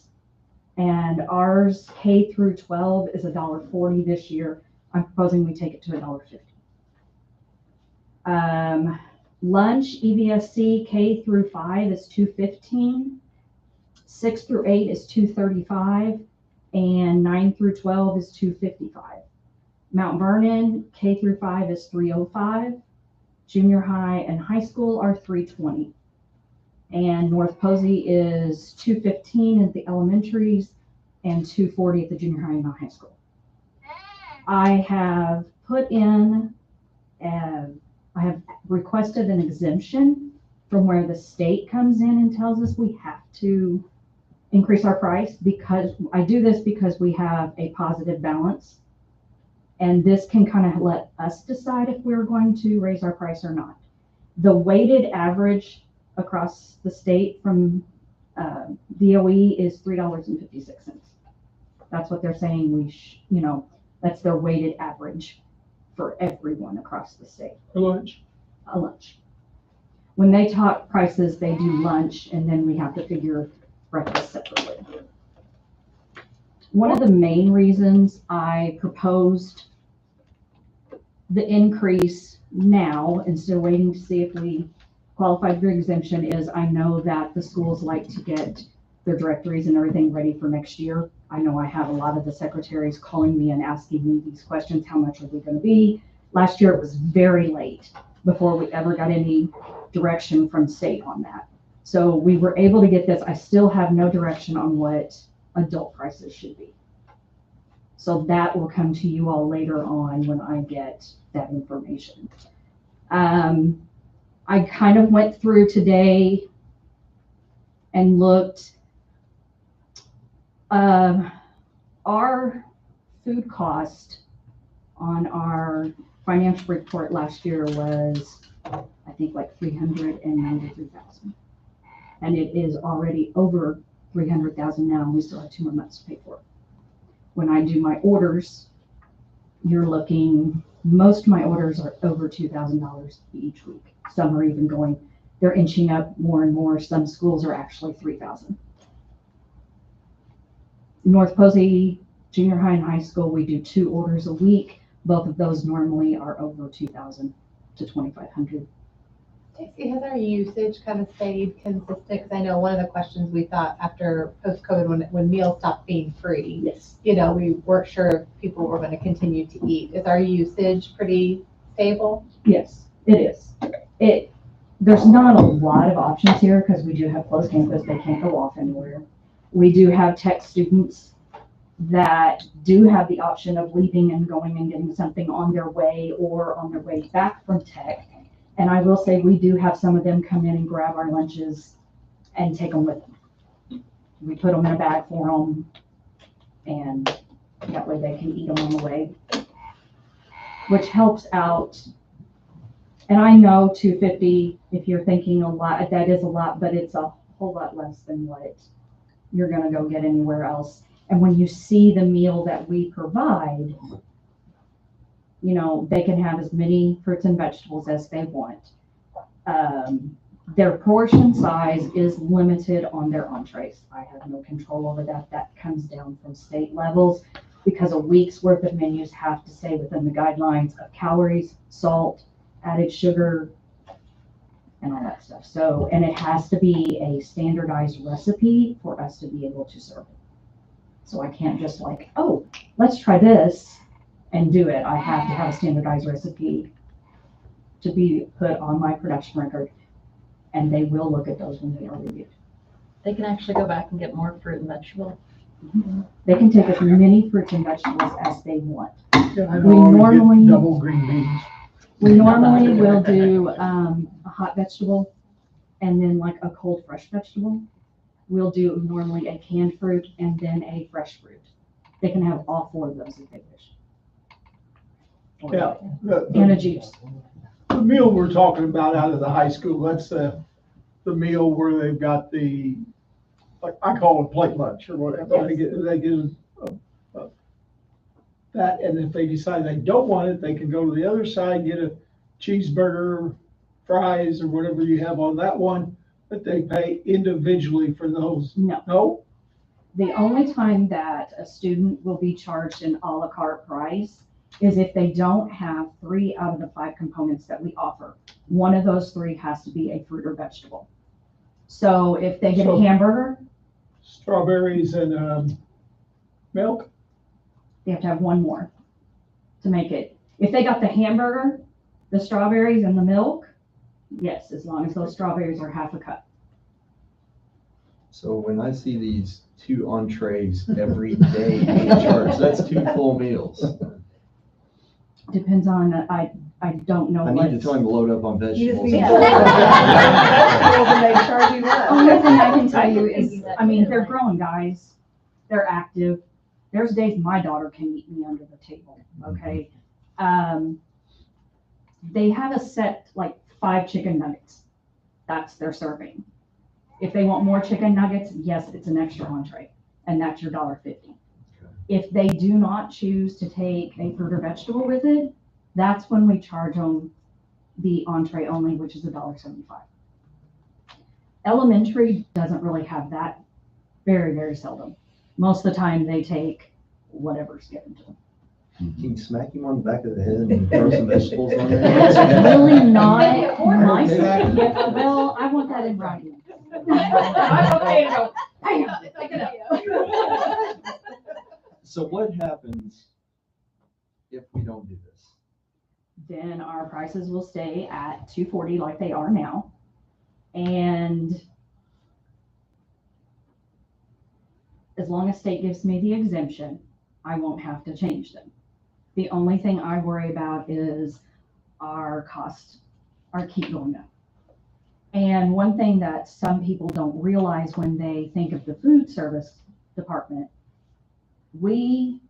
S13: And ours K through 12 is $1.40 this year. I'm proposing we take it to $1.50. Lunch, EVSC K through 5 is $2.15. 6 through 8 is $2.35. And 9 through 12 is $2.55. Mount Vernon K through 5 is $3.05. Junior high and high school are $3.20. And North Posey is $2.15 at the elementaries and $2.40 at the junior high and high school. I have put in, I have requested an exemption from where the state comes in and tells us we have to increase our price, because I do this because we have a positive balance. And this can kind of let us decide if we're going to raise our price or not. The weighted average across the state from DOE is $3.56. That's what they're saying that's their weighted average for everyone across the state.
S6: For lunch?
S13: A lunch. When they talk prices, they do lunch, and then we have to figure breakfast separately. One of the main reasons I proposed the increase now instead of waiting to see if we qualified for exemption is I know that the schools like to get their directories and everything ready for next year. I know I have a lot of the secretaries calling me and asking me these questions. How much are we going to be? Last year it was very late before we ever got any direction from state on that. So we were able to get this. I still have no direction on what adult prices should be. So that will come to you all later on when I get that information. I kind of went through today and looked. Our food cost on our financial report last year was, I think, like $393,000. And it is already over $300,000 now, and we still have 2 more months to pay for it. When I do my orders, you're looking, most of my orders are over $2,000 each week. Some are even going, they're inching up more and more. Some schools are actually $3,000. North Posey Junior High and High School, we do 2 orders a week. Both of those normally are over $2,000 to $2,500.
S18: Stacy, has our usage kind of stayed consistent? Because I know one of the questions we thought after post-COVID, when meals stopped being free,
S13: yes,
S18: we weren't sure if people were going to continue to eat. Is our usage pretty stable?
S13: Yes, it is. There's not a lot of options here because we do have closed campus. They can't go off anywhere. We do have tech students that do have the option of leaving and going and getting something on their way or on their way back from tech. And I will say we do have some of them come in and grab our lunches and take them with them. We put them in a bag for them, and that way they can eat them on the way, which helps out. And I know $250, if you're thinking a lot, that is a lot, but it's a whole lot less than what you're going to go get anywhere else. And when you see the meal that we provide, they can have as many fruits and vegetables as they want. Their portion size is limited on their entrees. I have no control over that. That comes down from state levels because a week's worth of menus have to stay within the guidelines of calories, salt, added sugar, and all that stuff. So, and it has to be a standardized recipe for us to be able to serve it. So I can't just let's try this and do it. I have to have a standardized recipe to be put on my production record, and they will look at those when they are reviewed.
S17: They can actually go back and get more fruit and vegetable.
S13: Mm-hmm. They can take as many fruits and vegetables as they want.
S6: Yeah, I
S13: We
S6: always get
S13: normally
S6: double green beans.
S13: We normally will do a hot vegetable and then like a cold fresh vegetable. We'll do normally a canned fruit and then a fresh fruit. They can have all 4 of those if they wish.
S6: Yeah.
S17: And a juice.
S6: The meal we're talking about out of the high school, that's the meal where they've got the, like, I call it plate lunch or whatever. They get that, and if they decide they don't want it, they can go to the other side, get a cheeseburger, fries, or whatever you have on that one, but they pay individually for those.
S19: No.
S6: No?
S19: The only time that a student will be charged an à la carte price is if they don't have 3 out of the 5 components that we offer. One of those 3 has to be a fruit or vegetable. So if they get a hamburger,
S6: Strawberries and milk?
S19: they have to have 1 more to make it. If they got the hamburger, the strawberries and the milk, yes, as long as those strawberries are half a cup.
S5: So when I see these 2 entrees every day being charged, that's 2 full meals.
S19: Depends on, I don't know.
S5: I need to tell him to load up on vegetables.
S16: They charge you less.
S19: Only thing I can tell you is, I mean, they're grown guys, they're active. There's days my daughter can meet me under the table, okay? They have a set, like 5 chicken nuggets. That's their serving. If they want more chicken nuggets, yes, it's an extra entree, and that's your $1.50. If they do not choose to take a fruit or vegetable with it, that's when we charge them the entree only, which is $1.75. Elementary doesn't really have that, very, very seldom. Most of the time they take whatever's given to them.
S5: Can you smack him on the back of the head and throw some vegetables on there?
S19: It's really not nice.
S5: Okay.
S19: Yeah, well, I want that in writing.
S5: So what happens if we don't do this?
S19: Then our prices will stay at $2.40 like they are now. And as long as state gives me the exemption, I won't have to change them. The only thing I worry about is our costs keep going up. And one thing that some people don't realize when they think of the food service department, we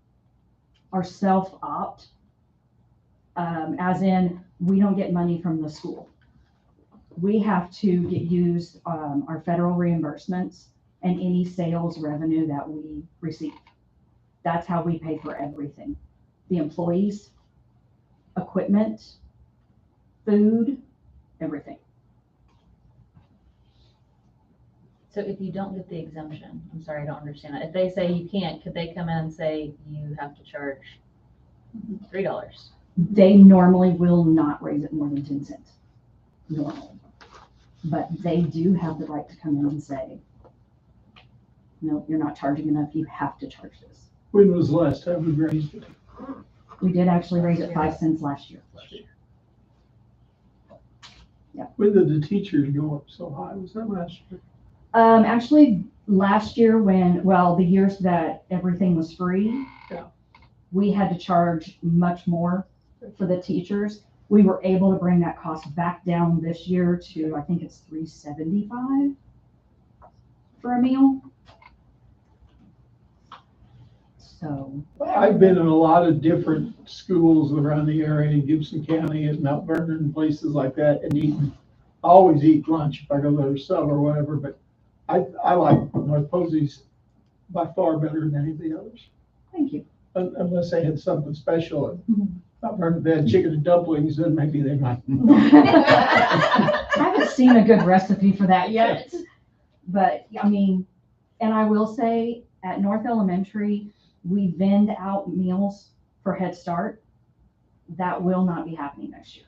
S19: are self-opt, as in we don't get money from the school. We have to use our federal reimbursements and any sales revenue that we receive. That's how we pay for everything. The employees, equipment, food, everything.
S17: So if you don't get the exemption, I'm sorry, I don't understand that. If they say you can't, could they come in and say you have to charge $3?
S19: They normally will not raise it more than 10 cents, normally. But they do have the right to come in and say, no, you're not charging enough, you have to charge this.
S6: When was the last time we raised it?
S19: We did actually raise it 5 cents last year. Yeah.
S6: When did the teachers go up so high? Was that last year?
S19: Actually, last year the years that everything was free,
S6: yeah,
S19: we had to charge much more for the teachers. We were able to bring that cost back down this year to, I think it's $3.75 for a meal. So
S6: I've been in a lot of different schools around the area in Gibson County and Mount Vernon and places like that, and I always eat lunch if I go there to sub or whatever, but I like North Posey's by far better than any of the others.
S19: Thank you.
S6: Unless they had something special. And Mount Vernon, they had chicken and dumplings, then maybe they might.
S19: I haven't seen a good recipe for that yet. But I mean, and I will say at North Elementary, we vend out meals for Head Start. That will not be happening next year.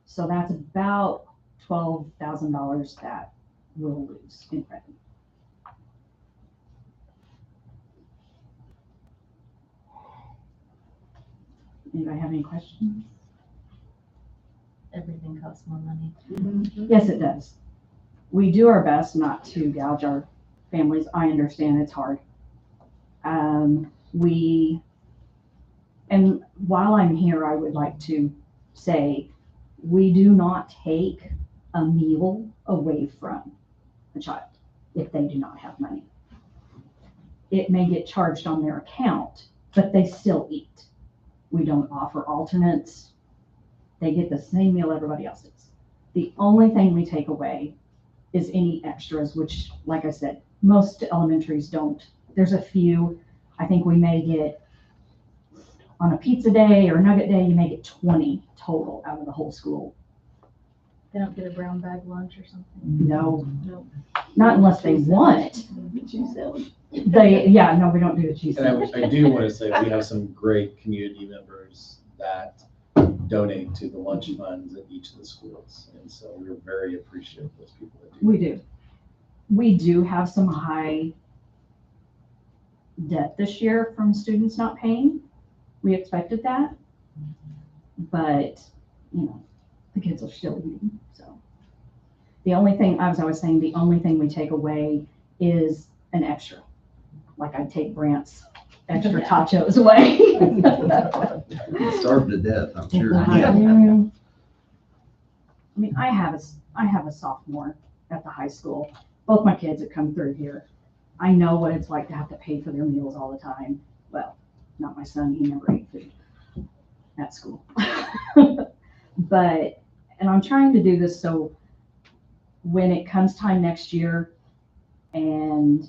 S19: So that's about $12,000 that we'll lose in revenue. Anybody have any questions?
S17: Everything costs more money.
S19: Yes, it does. We do our best not to gouge our families. I understand it's hard. And while I'm here, I would like to say, we do not take a meal away from a child if they do not have money. It may get charged on their account, but they still eat We don't offer alternates. They get the same meal everybody else does. The only thing we take away is any extras, which, like I said, most elementaries don't. There's a few. I think we may get, on a pizza day or a nugget day, you may get 20 total out of the whole school.
S17: They don't get a brown bag lunch or something?
S19: No,
S17: No.
S19: not unless they want it. Yeah, no, we don't do the cheese
S4: And
S19: sandwich.
S4: I do want to say, we have some great community members that donate to the lunch funds at each of the schools. And so we're very appreciative of those people that do.
S19: We do. We do have some high debt this year from students not paying. We expected that. But, you know, the kids are still eating, so. The only thing, as I was saying, the only thing we take away is an extra. Like I'd take Brant's extra tachos away.
S5: Starved to death, I'm sure.
S19: I mean, I have a sophomore at the high school. Both my kids have come through here. I know what it's like to have to pay for their meals all the time. Well, not my son, he never ate food at school. But, and I'm trying to do this so when it comes time next year and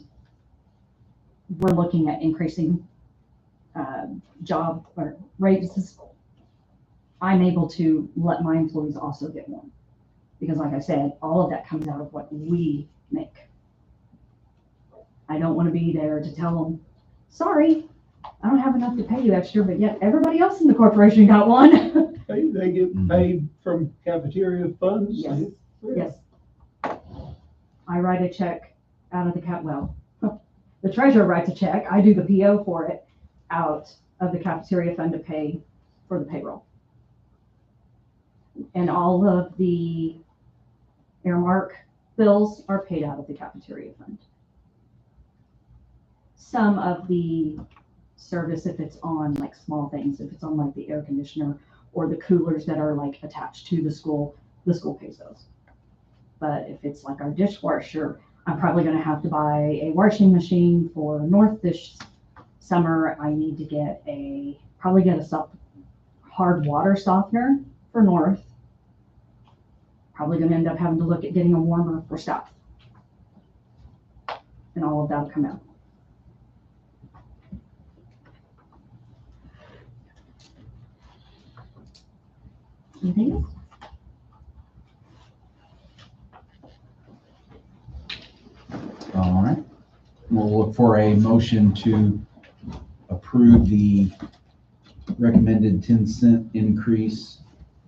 S19: we're looking at increasing job or raises, I'm able to let my employees also get one. Because like I said, all of that comes out of what we make. I don't want to be there to tell them, sorry, I don't have enough to pay you extra, but yet everybody else in the corporation got one.
S6: They get paid from cafeteria funds?
S19: Yes. Yes. I write a check out of the treasurer writes a check, I do the PO for it out of the cafeteria fund to pay for the payroll. And all of the Airmark bills are paid out of the cafeteria fund. Some of the service, if it's on like small things, if it's on like the air conditioner or the coolers that are like attached to the school pays those. But if it's like our dishwasher, I'm probably going to have to buy a washing machine for North this summer. I need to probably get a hard water softener for North. Probably going to end up having to look at getting a warmer for South. And all of that will come out. Anything else?
S1: All right. We'll look for a motion to approve the recommended 10-cent increase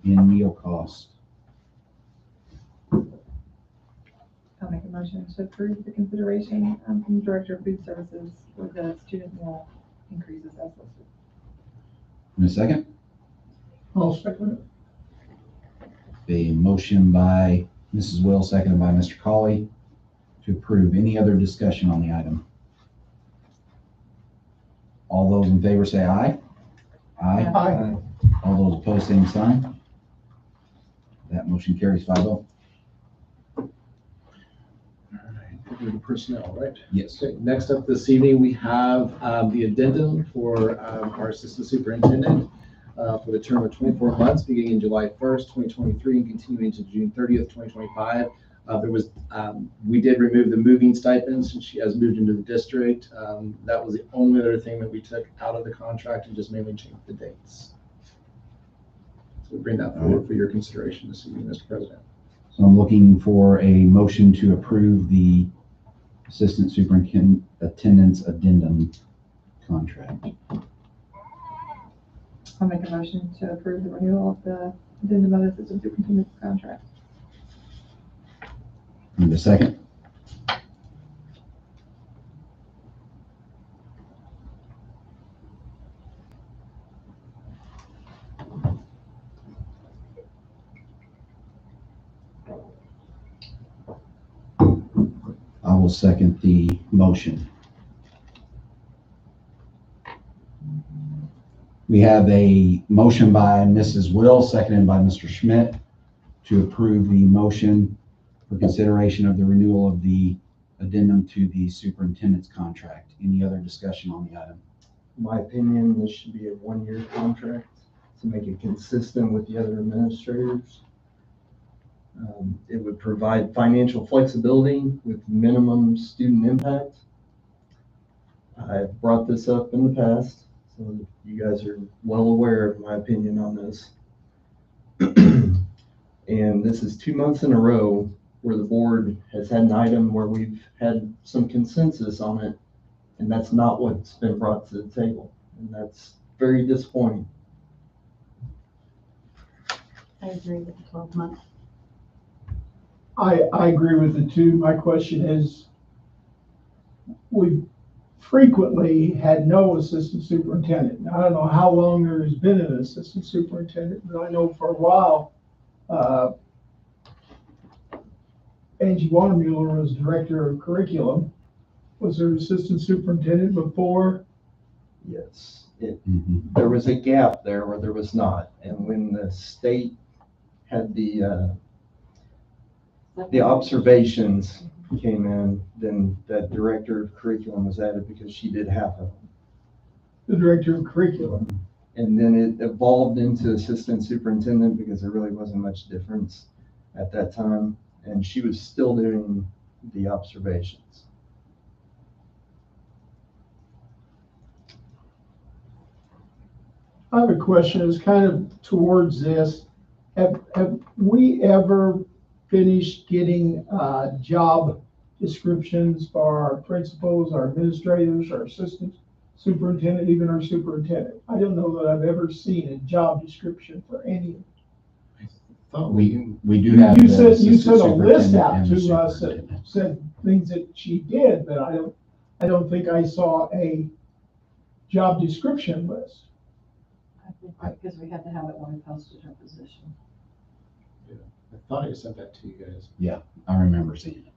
S1: in meal cost.
S16: I'll make a motion to approve the consideration from the Director of Food Services for the student meal increases as listed.
S1: In a second,
S6: I'll second it.
S1: a motion by Mrs. Will, seconded by Mr. Colley to approve. Any other discussion on the item? All those in favor say aye. Aye.
S6: Aye.
S1: All those opposed, same sign. That motion carries 5-0.
S4: Go to personnel, right?
S1: Yes.
S4: Okay, next up this evening, we have the addendum for our assistant superintendent for the term of 24 months, beginning in July 1st, 2023, and continuing to June 30th, 2025. We did remove the moving stipend since she has moved into the district. That was the only other thing that we took out of the contract and just mainly changed the dates. So we bring that forward for your consideration this evening, Mr. President.
S1: So I'm looking for a motion to approve the assistant superintendent's addendum contract.
S16: I'll make a motion to approve the renewal of the addendum of the assistant superintendent's contract.
S1: Need a second? I will second the motion. We have a motion by Mrs. Will, seconded by Mr. Schmidt, to approve the motion for consideration of the renewal of the addendum to the superintendent's contract. Any other discussion on the item?
S5: my opinion, this should be a one-year contract to make it consistent with the other administrators. It would provide financial flexibility with minimum student impact. I've brought this up in the past, so you guys are well aware of my opinion on this. And this is 2 months in a row where the board has had an item where we've had some consensus on it, and that's not what's been brought to the table. And that's very disappointing.
S17: I agree with the 12 months.
S6: I agree with the two. My question is, we frequently had no assistant superintendent. Now, I don't know how long there has been an assistant superintendent, but I know for a while, Angie Watermuller was director of curriculum. Was there assistant superintendent before?
S5: Yes, there was a gap there where there was not. And when the state had the observations came in, then that director of curriculum was added because she did half of them.
S6: The director of curriculum.
S5: And then it evolved into assistant superintendent because there really wasn't much difference at that time. And she was still doing the observations.
S6: I have a question. It's kind of towards this. Have we ever finished getting job descriptions for our principals, our administrators, our assistants, superintendent, even our superintendent? I don't know that I've ever seen a job description for any of them.
S1: We do have.
S6: You
S1: the
S6: said a
S1: assistant
S6: list
S1: superintendent
S6: out
S1: and the
S6: to us that
S1: superintendent.
S6: said things that she did, but I don't think I saw a job description list.
S17: I think because we had to have it when we posted her position.
S4: I thought I sent that to you guys,
S1: Yeah, I remember seeing it.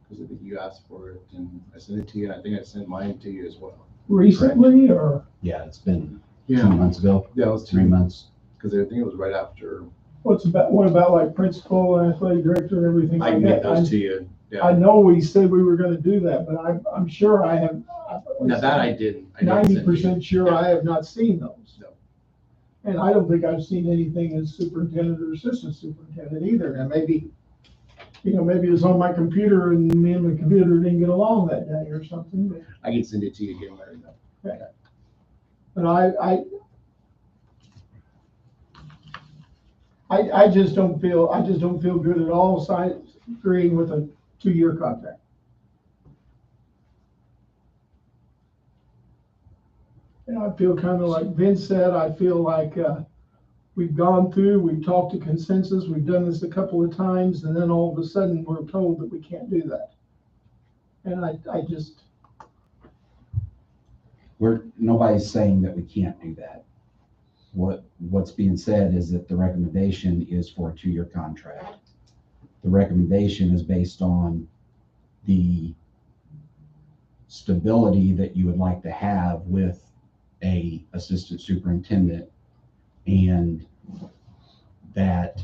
S4: because I think you asked for it, and I sent it to you, and I think I sent mine to you as well.
S6: Recently, or
S1: Yeah, it's been
S4: Yeah.
S1: 2 months ago,
S4: Yeah, it was
S1: 3 months.
S4: Because I think it was right after.
S6: what about like principal, athletic director, and everything
S4: I
S6: like
S4: can
S6: that?
S4: get those to you,
S6: I
S4: yeah.
S6: know we said we were gonna do that, but I'm sure I have.
S4: Now that I didn't. I didn't send you.
S6: 90% sure I have not seen those.
S4: No.
S6: And I don't think I've seen anything as superintendent or assistant superintendent either. And maybe it was on my computer and me and my computer didn't get along that day or something, but.
S4: I can send it to you again later.
S6: Okay. But I just don't feel good at all agreeing with a 2-year contract. And I feel kind of like Vince said, I feel like we've gone through, we've talked to consensus, we've done this a couple of times, and then all of a sudden we're told that we can't do that. And I just.
S1: Nobody's saying that we can't do that. What's being said is that the recommendation is for a 2-year contract. The recommendation is based on the stability that you would like to have with a assistant superintendent, and that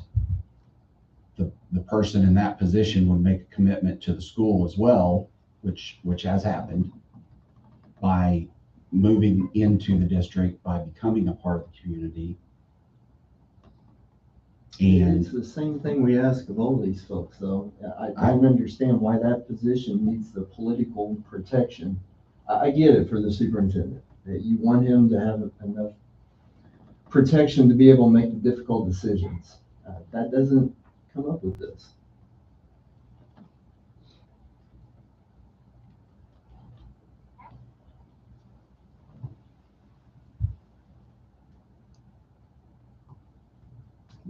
S1: the person in that position would make a commitment to the school as well, which has happened by moving into the district, by becoming a part of the community. And
S5: It's the same thing we ask of all these folks, though. I don't understand why that position needs the political protection. I get it for the superintendent, that you want him to have enough protection to be able to make the difficult decisions. That doesn't come up with this.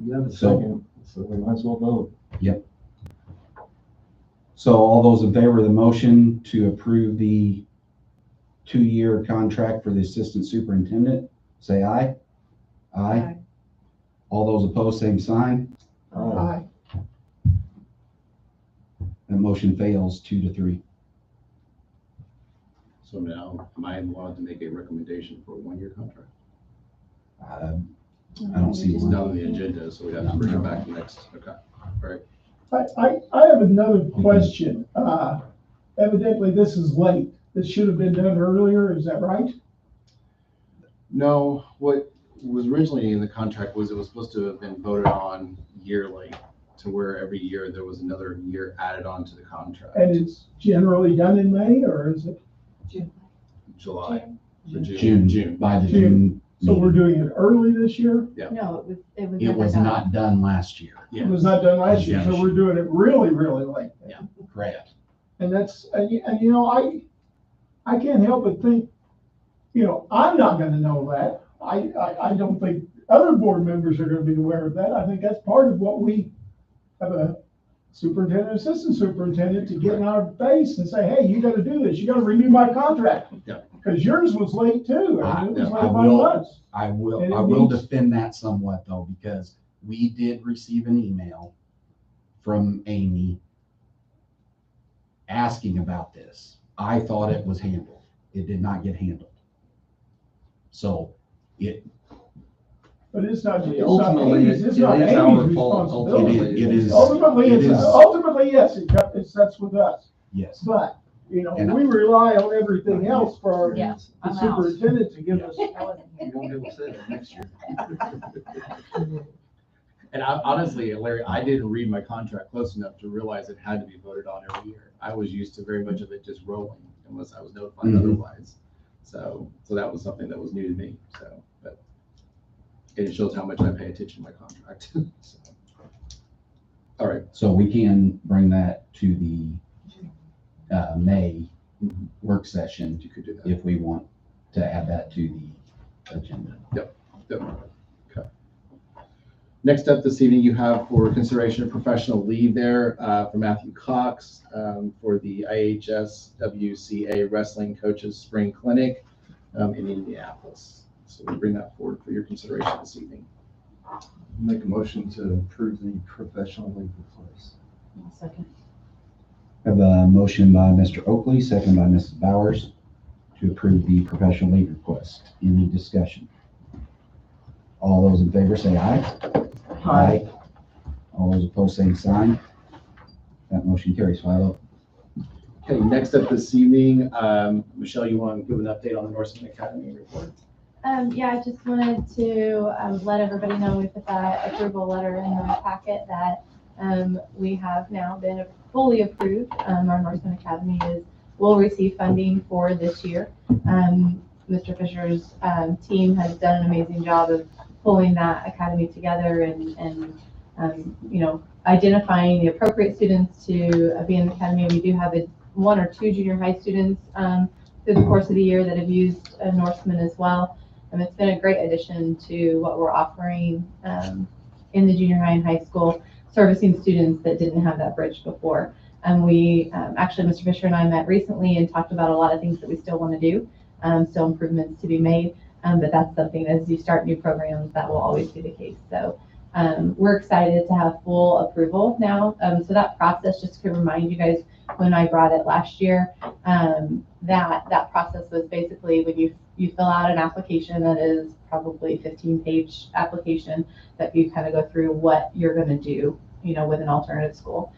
S5: You have a second, so we might as well vote.
S1: Yep. So all those in favor of the motion to approve the 2-year contract for the assistant superintendent, say aye. Aye. All those opposed, same sign.
S6: Aye.
S1: That motion fails 2-3.
S4: So now, am I allowed to make a recommendation for a 1-year contract?
S1: I don't see
S4: It's
S1: one.
S4: not on the agenda, so we have to bring it back next, okay, all right.
S6: I have another question. Evidently, this is late. This should have been done earlier, is that right?
S4: No, what was originally in the contract was it was supposed to have been voted on yearly, to where every year there was another year added on to the contract.
S6: And it's generally done in May, or is it
S4: July. Or
S1: June, by the June.
S6: So we're doing it early this year?
S18: No, it was.
S1: It
S18: never
S1: was
S18: done.
S1: not done last year.
S6: It was not done last year, so we're doing it really, really late.
S1: Yeah, correct.
S6: And that's, and you know, I can't help but think, you know, I'm not gonna know that. I don't think other board members are gonna be aware of that. I think that's part of what we have a superintendent, assistant superintendent to get in our face and say, hey, you gotta do this. You gotta renew my contract.
S4: Yeah.
S6: Because yours was late too. I mean, it was
S1: I
S6: late by
S1: will-
S6: months.
S1: I
S6: And
S1: will
S6: it needs-
S1: defend that somewhat though, because we did receive an email from Amy asking about this. I thought it was handled. It did not get handled. So
S6: But it's not,
S5: Ultimately,
S6: it's
S5: it
S6: not
S5: is our
S6: Amy's
S5: fault.
S6: responsibility.
S1: It is.
S6: Ultimately,
S1: it is-
S6: ultimately, yes, that's with us.
S1: Yes.
S6: But, you know,
S1: And
S6: we rely on everything else for our
S17: Yeah,
S6: the
S17: I'm out.
S6: superintendent to give us.
S17: I wasn't here.
S5: You won't be able to say that next year.
S4: And honestly, Larry, I didn't read my contract close enough to realize it had to be voted on every year. I was used to very much of it just rolling unless I was notified
S1: Mhm.
S4: otherwise. So that was something that was new to me, so, but it shows how much I pay attention to my contract. So. All right.
S1: So we can bring that to the May work session
S4: You could do that.
S1: if we want to add that to the agenda.
S4: Yep. Okay. Next up this evening, you have for consideration of professional leave there for Matthew Cox for the IHSWCA Wrestling Coaches Spring Clinic in Indianapolis. So we'll bring that forward for your consideration this evening.
S5: Make a motion to approve the professional leave request.
S17: Second.
S1: Have a motion by Mr. Oakley, second by Mrs. Bowers to approve the professional leave request. Any discussion? All those in favor say aye. Aye. All those opposed, same sign. That motion carries 5-0.
S4: Okay, next up this evening, Michelle, you want to give an update on the Norseman Academy report?
S18: Yeah, I just wanted to let everybody know we put that approval letter in the packet that we have now been fully approved. Our Norseman Academy will receive funding for this year. Mr. Fisher's team has done an amazing job of pulling that academy together and you know, identifying the appropriate students to be in the academy. We do have one or two junior high students through the course of the year that have used Norseman as well. And it's been a great addition to what we're offering in the junior high and high school, servicing students that didn't have that bridge before. And we actually, Mr. Fisher and I met recently and talked about a lot of things that we still want to do, still improvements to be made. But that's something, as you start new programs, that will always be the case. So we're excited to have full approval now. So that process, just to remind you guys, when I brought it last year, that process was basically when you fill out an application that is probably 15-page application that you kind of go through what you're going to do, you know, with an alternative school.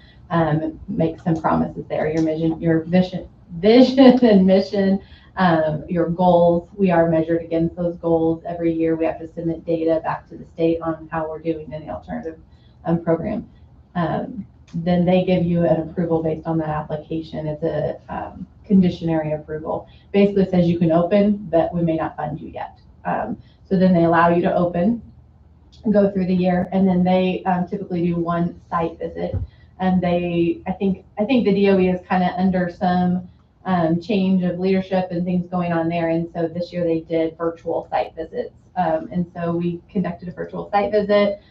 S18: Make some promises there, your vision and mission, your goals. We are measured against those goals every year. We have to submit data back to the state on how we're doing in the alternative program. Then they give you an approval based on that application. It's a conditionary approval. Basically says you can open, but we may not fund you yet. So then they allow you to open and go through the year, and then they typically do one site visit. And I think the DOE is kind of under some change of leadership and things going on there. And so this year they did virtual site visits. And so we conducted a virtual site visit.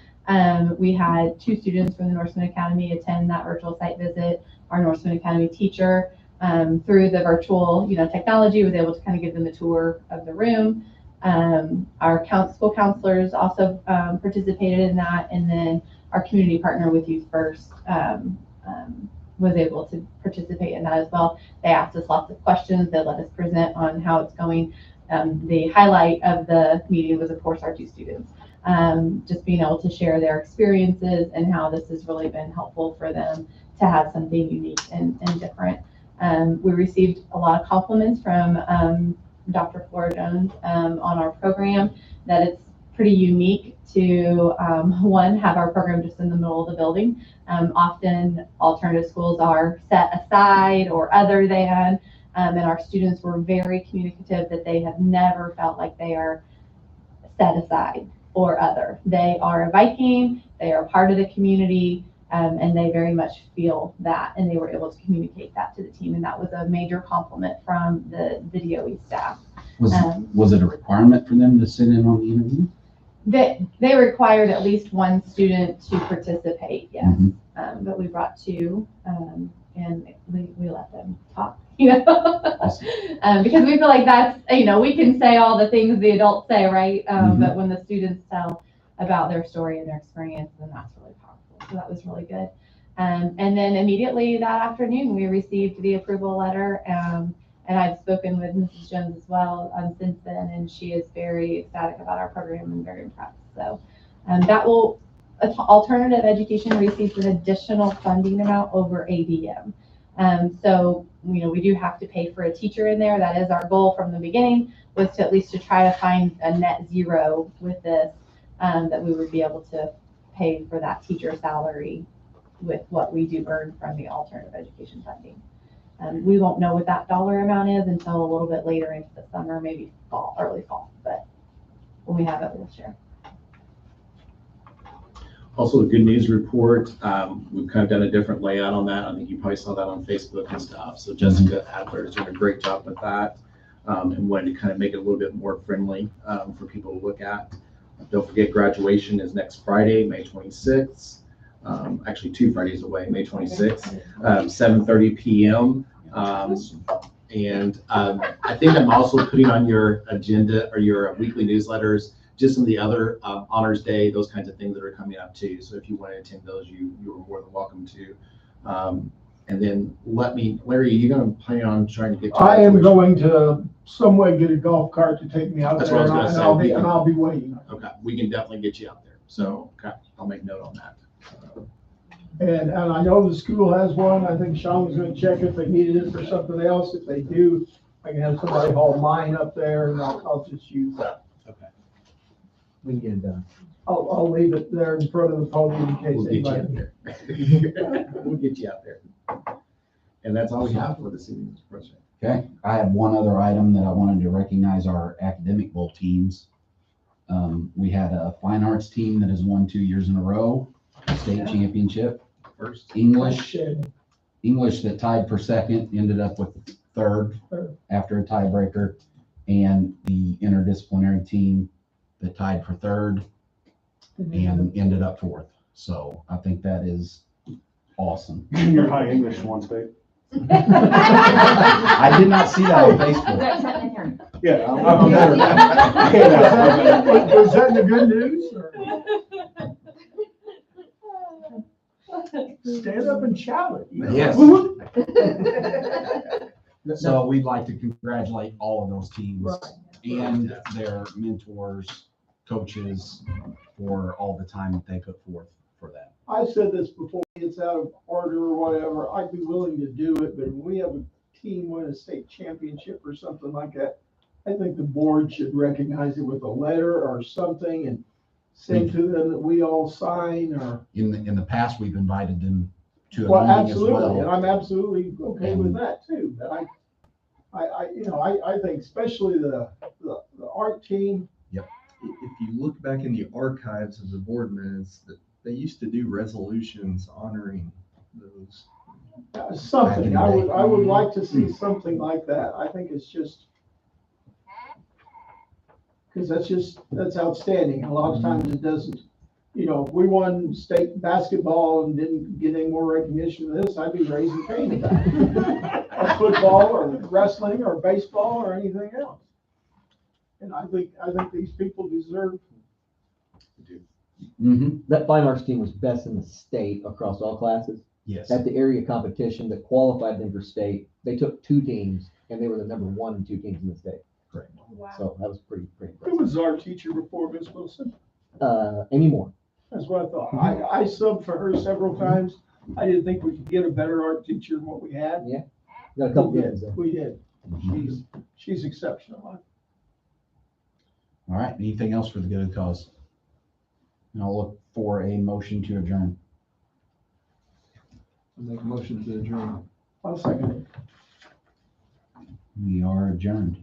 S18: We had 2 students from the Norseman Academy attend that virtual site visit. Our Norseman Academy teacher, through the virtual, technology, was able to kind of give them a tour of the room. Our school counselors also participated in that, and then our community partner with Youth First was able to participate in that as well. They asked us lots of questions. They let us present on how it's going. The highlight of the meeting was, of course, our 2 students. Just being able to share their experiences and how this has really been helpful for them to have something unique and different. We received a lot of compliments from Dr. Flora Jones on our program, that it's pretty unique to, one, have our program just in the middle of the building. Often alternative schools are set aside or other than, and our students were very communicative that they have never felt like they are set aside or other. They are a Viking, they are part of the community, and they very much feel that, and they were able to communicate that to the team, and that was a major compliment from the DOE staff.
S1: Was it a requirement for them to sit in on the interview?
S18: They required at least one student to participate, yes. But we brought two, and we let them talk, awesome. Because we feel like that's, we can say all the things the adults say, right? But when the students tell about their story and their experience, then that's really powerful. So that was really good. And then immediately that afternoon, we received the approval letter. And I've spoken with Mrs. Jones as well since then, and she is very ecstatic about our program and very impressed. So that will, alternative education receives an additional funding amount over ADM. So, we do have to pay for a teacher in there. That is our goal from the beginning, was to at least to try to find a net zero with this, that we would be able to pay for that teacher salary with what we do earn from the alternative education funding. We won't know what that dollar amount is until a little bit later into the summer, maybe fall, early fall, but when we have it, we'll share.
S4: Also, a good news report. We've kind of done a different layout on that. I think you probably saw that on Facebook and stuff. So Jessica Adler is doing a great job with that, and wanted to kind of make it a little bit more friendly for people to look at. Don't forget, graduation is next Friday, May 26th. Actually 2 Fridays away, May 26th, 7:30 p.m. And I think I'm also putting on your agenda or your weekly newsletters just some of the other Honors Day, those kinds of things that are coming up too. So if you want to attend those, you are more than welcome to. And then Larry, are you going to plan on trying to get to
S6: I am going to some way get a golf cart to take me out
S4: That's
S6: there,
S4: what I was
S6: and
S4: gonna say.
S6: I'll be waiting.
S4: Okay, we can definitely get you out there. So okay, I'll make note on that.
S6: And I know the school has one. I think Sean was gonna check if they needed it for something else. If they do, I can have somebody haul mine up there, and I'll just use that.
S4: Okay.
S15: We can get it done.
S6: I'll leave it there in front of the podium in case
S4: We'll get you out
S6: anybody.
S4: there. We'll get you out there. And that's all we have for this evening, Mr. President.
S1: Okay, I have one other item that I wanted to recognize our academic bowl teams. We had a fine arts team that has won 2 years in a row, state championship.
S4: First.
S1: English that tied for second ended up with third after a tiebreaker, and the interdisciplinary team that tied for third and ended up fourth. So I think that is awesome.
S11: Junior high English won state.
S1: I did not see that on Facebook.
S11: Yeah, I'm better.
S6: Was that the good news? Or? Stand up and shout it.
S1: Yes. So we'd like to congratulate all of those teams and their mentors, coaches, for all the time that they put forth for that.
S6: I said this before, it's out of order or whatever, I'd be willing to do it, but when we have a team win a state championship or something like that, I think the board should recognize it with a letter or something and say to them that we all sign, or.
S1: In the past, we've invited them to
S6: Well,
S1: a meeting as
S6: absolutely, and
S1: well.
S6: I'm absolutely okay with that too, but I think especially the art team.
S1: Yep.
S5: If you look back in the archives of the board minutes, that they used to do resolutions honoring those.
S6: Something, I would like to see something like that. I think it's just, because that's outstanding. A lot of times it doesn't, if we won state basketball and didn't get any more recognition than this, I'd be raising Cain about it. Or football or wrestling or baseball or anything else. And I think these people deserve.
S15: That fine arts team was best in the state across all classes.
S1: Yes.
S15: At the area competition that qualified them for state, they took 2 teams and they were the number 1 and 2 teams in the state.
S1: Correct.
S6: Wow.
S15: So that was pretty
S6: Who
S15: impressive.
S6: was our teacher before Miss Wilson?
S15: Amy Moore.
S6: That's what I thought. I subbed for her several times. I didn't think we could get a better art teacher than what we had.
S15: Yeah. Got a couple
S6: We
S15: good ones
S6: did.
S15: there.
S6: We did. She's exceptional.
S1: All right, anything else for the good of the cause? And I'll look for a motion to adjourn.
S5: I'll make a motion to adjourn.
S6: I'll second it.
S1: We are adjourned.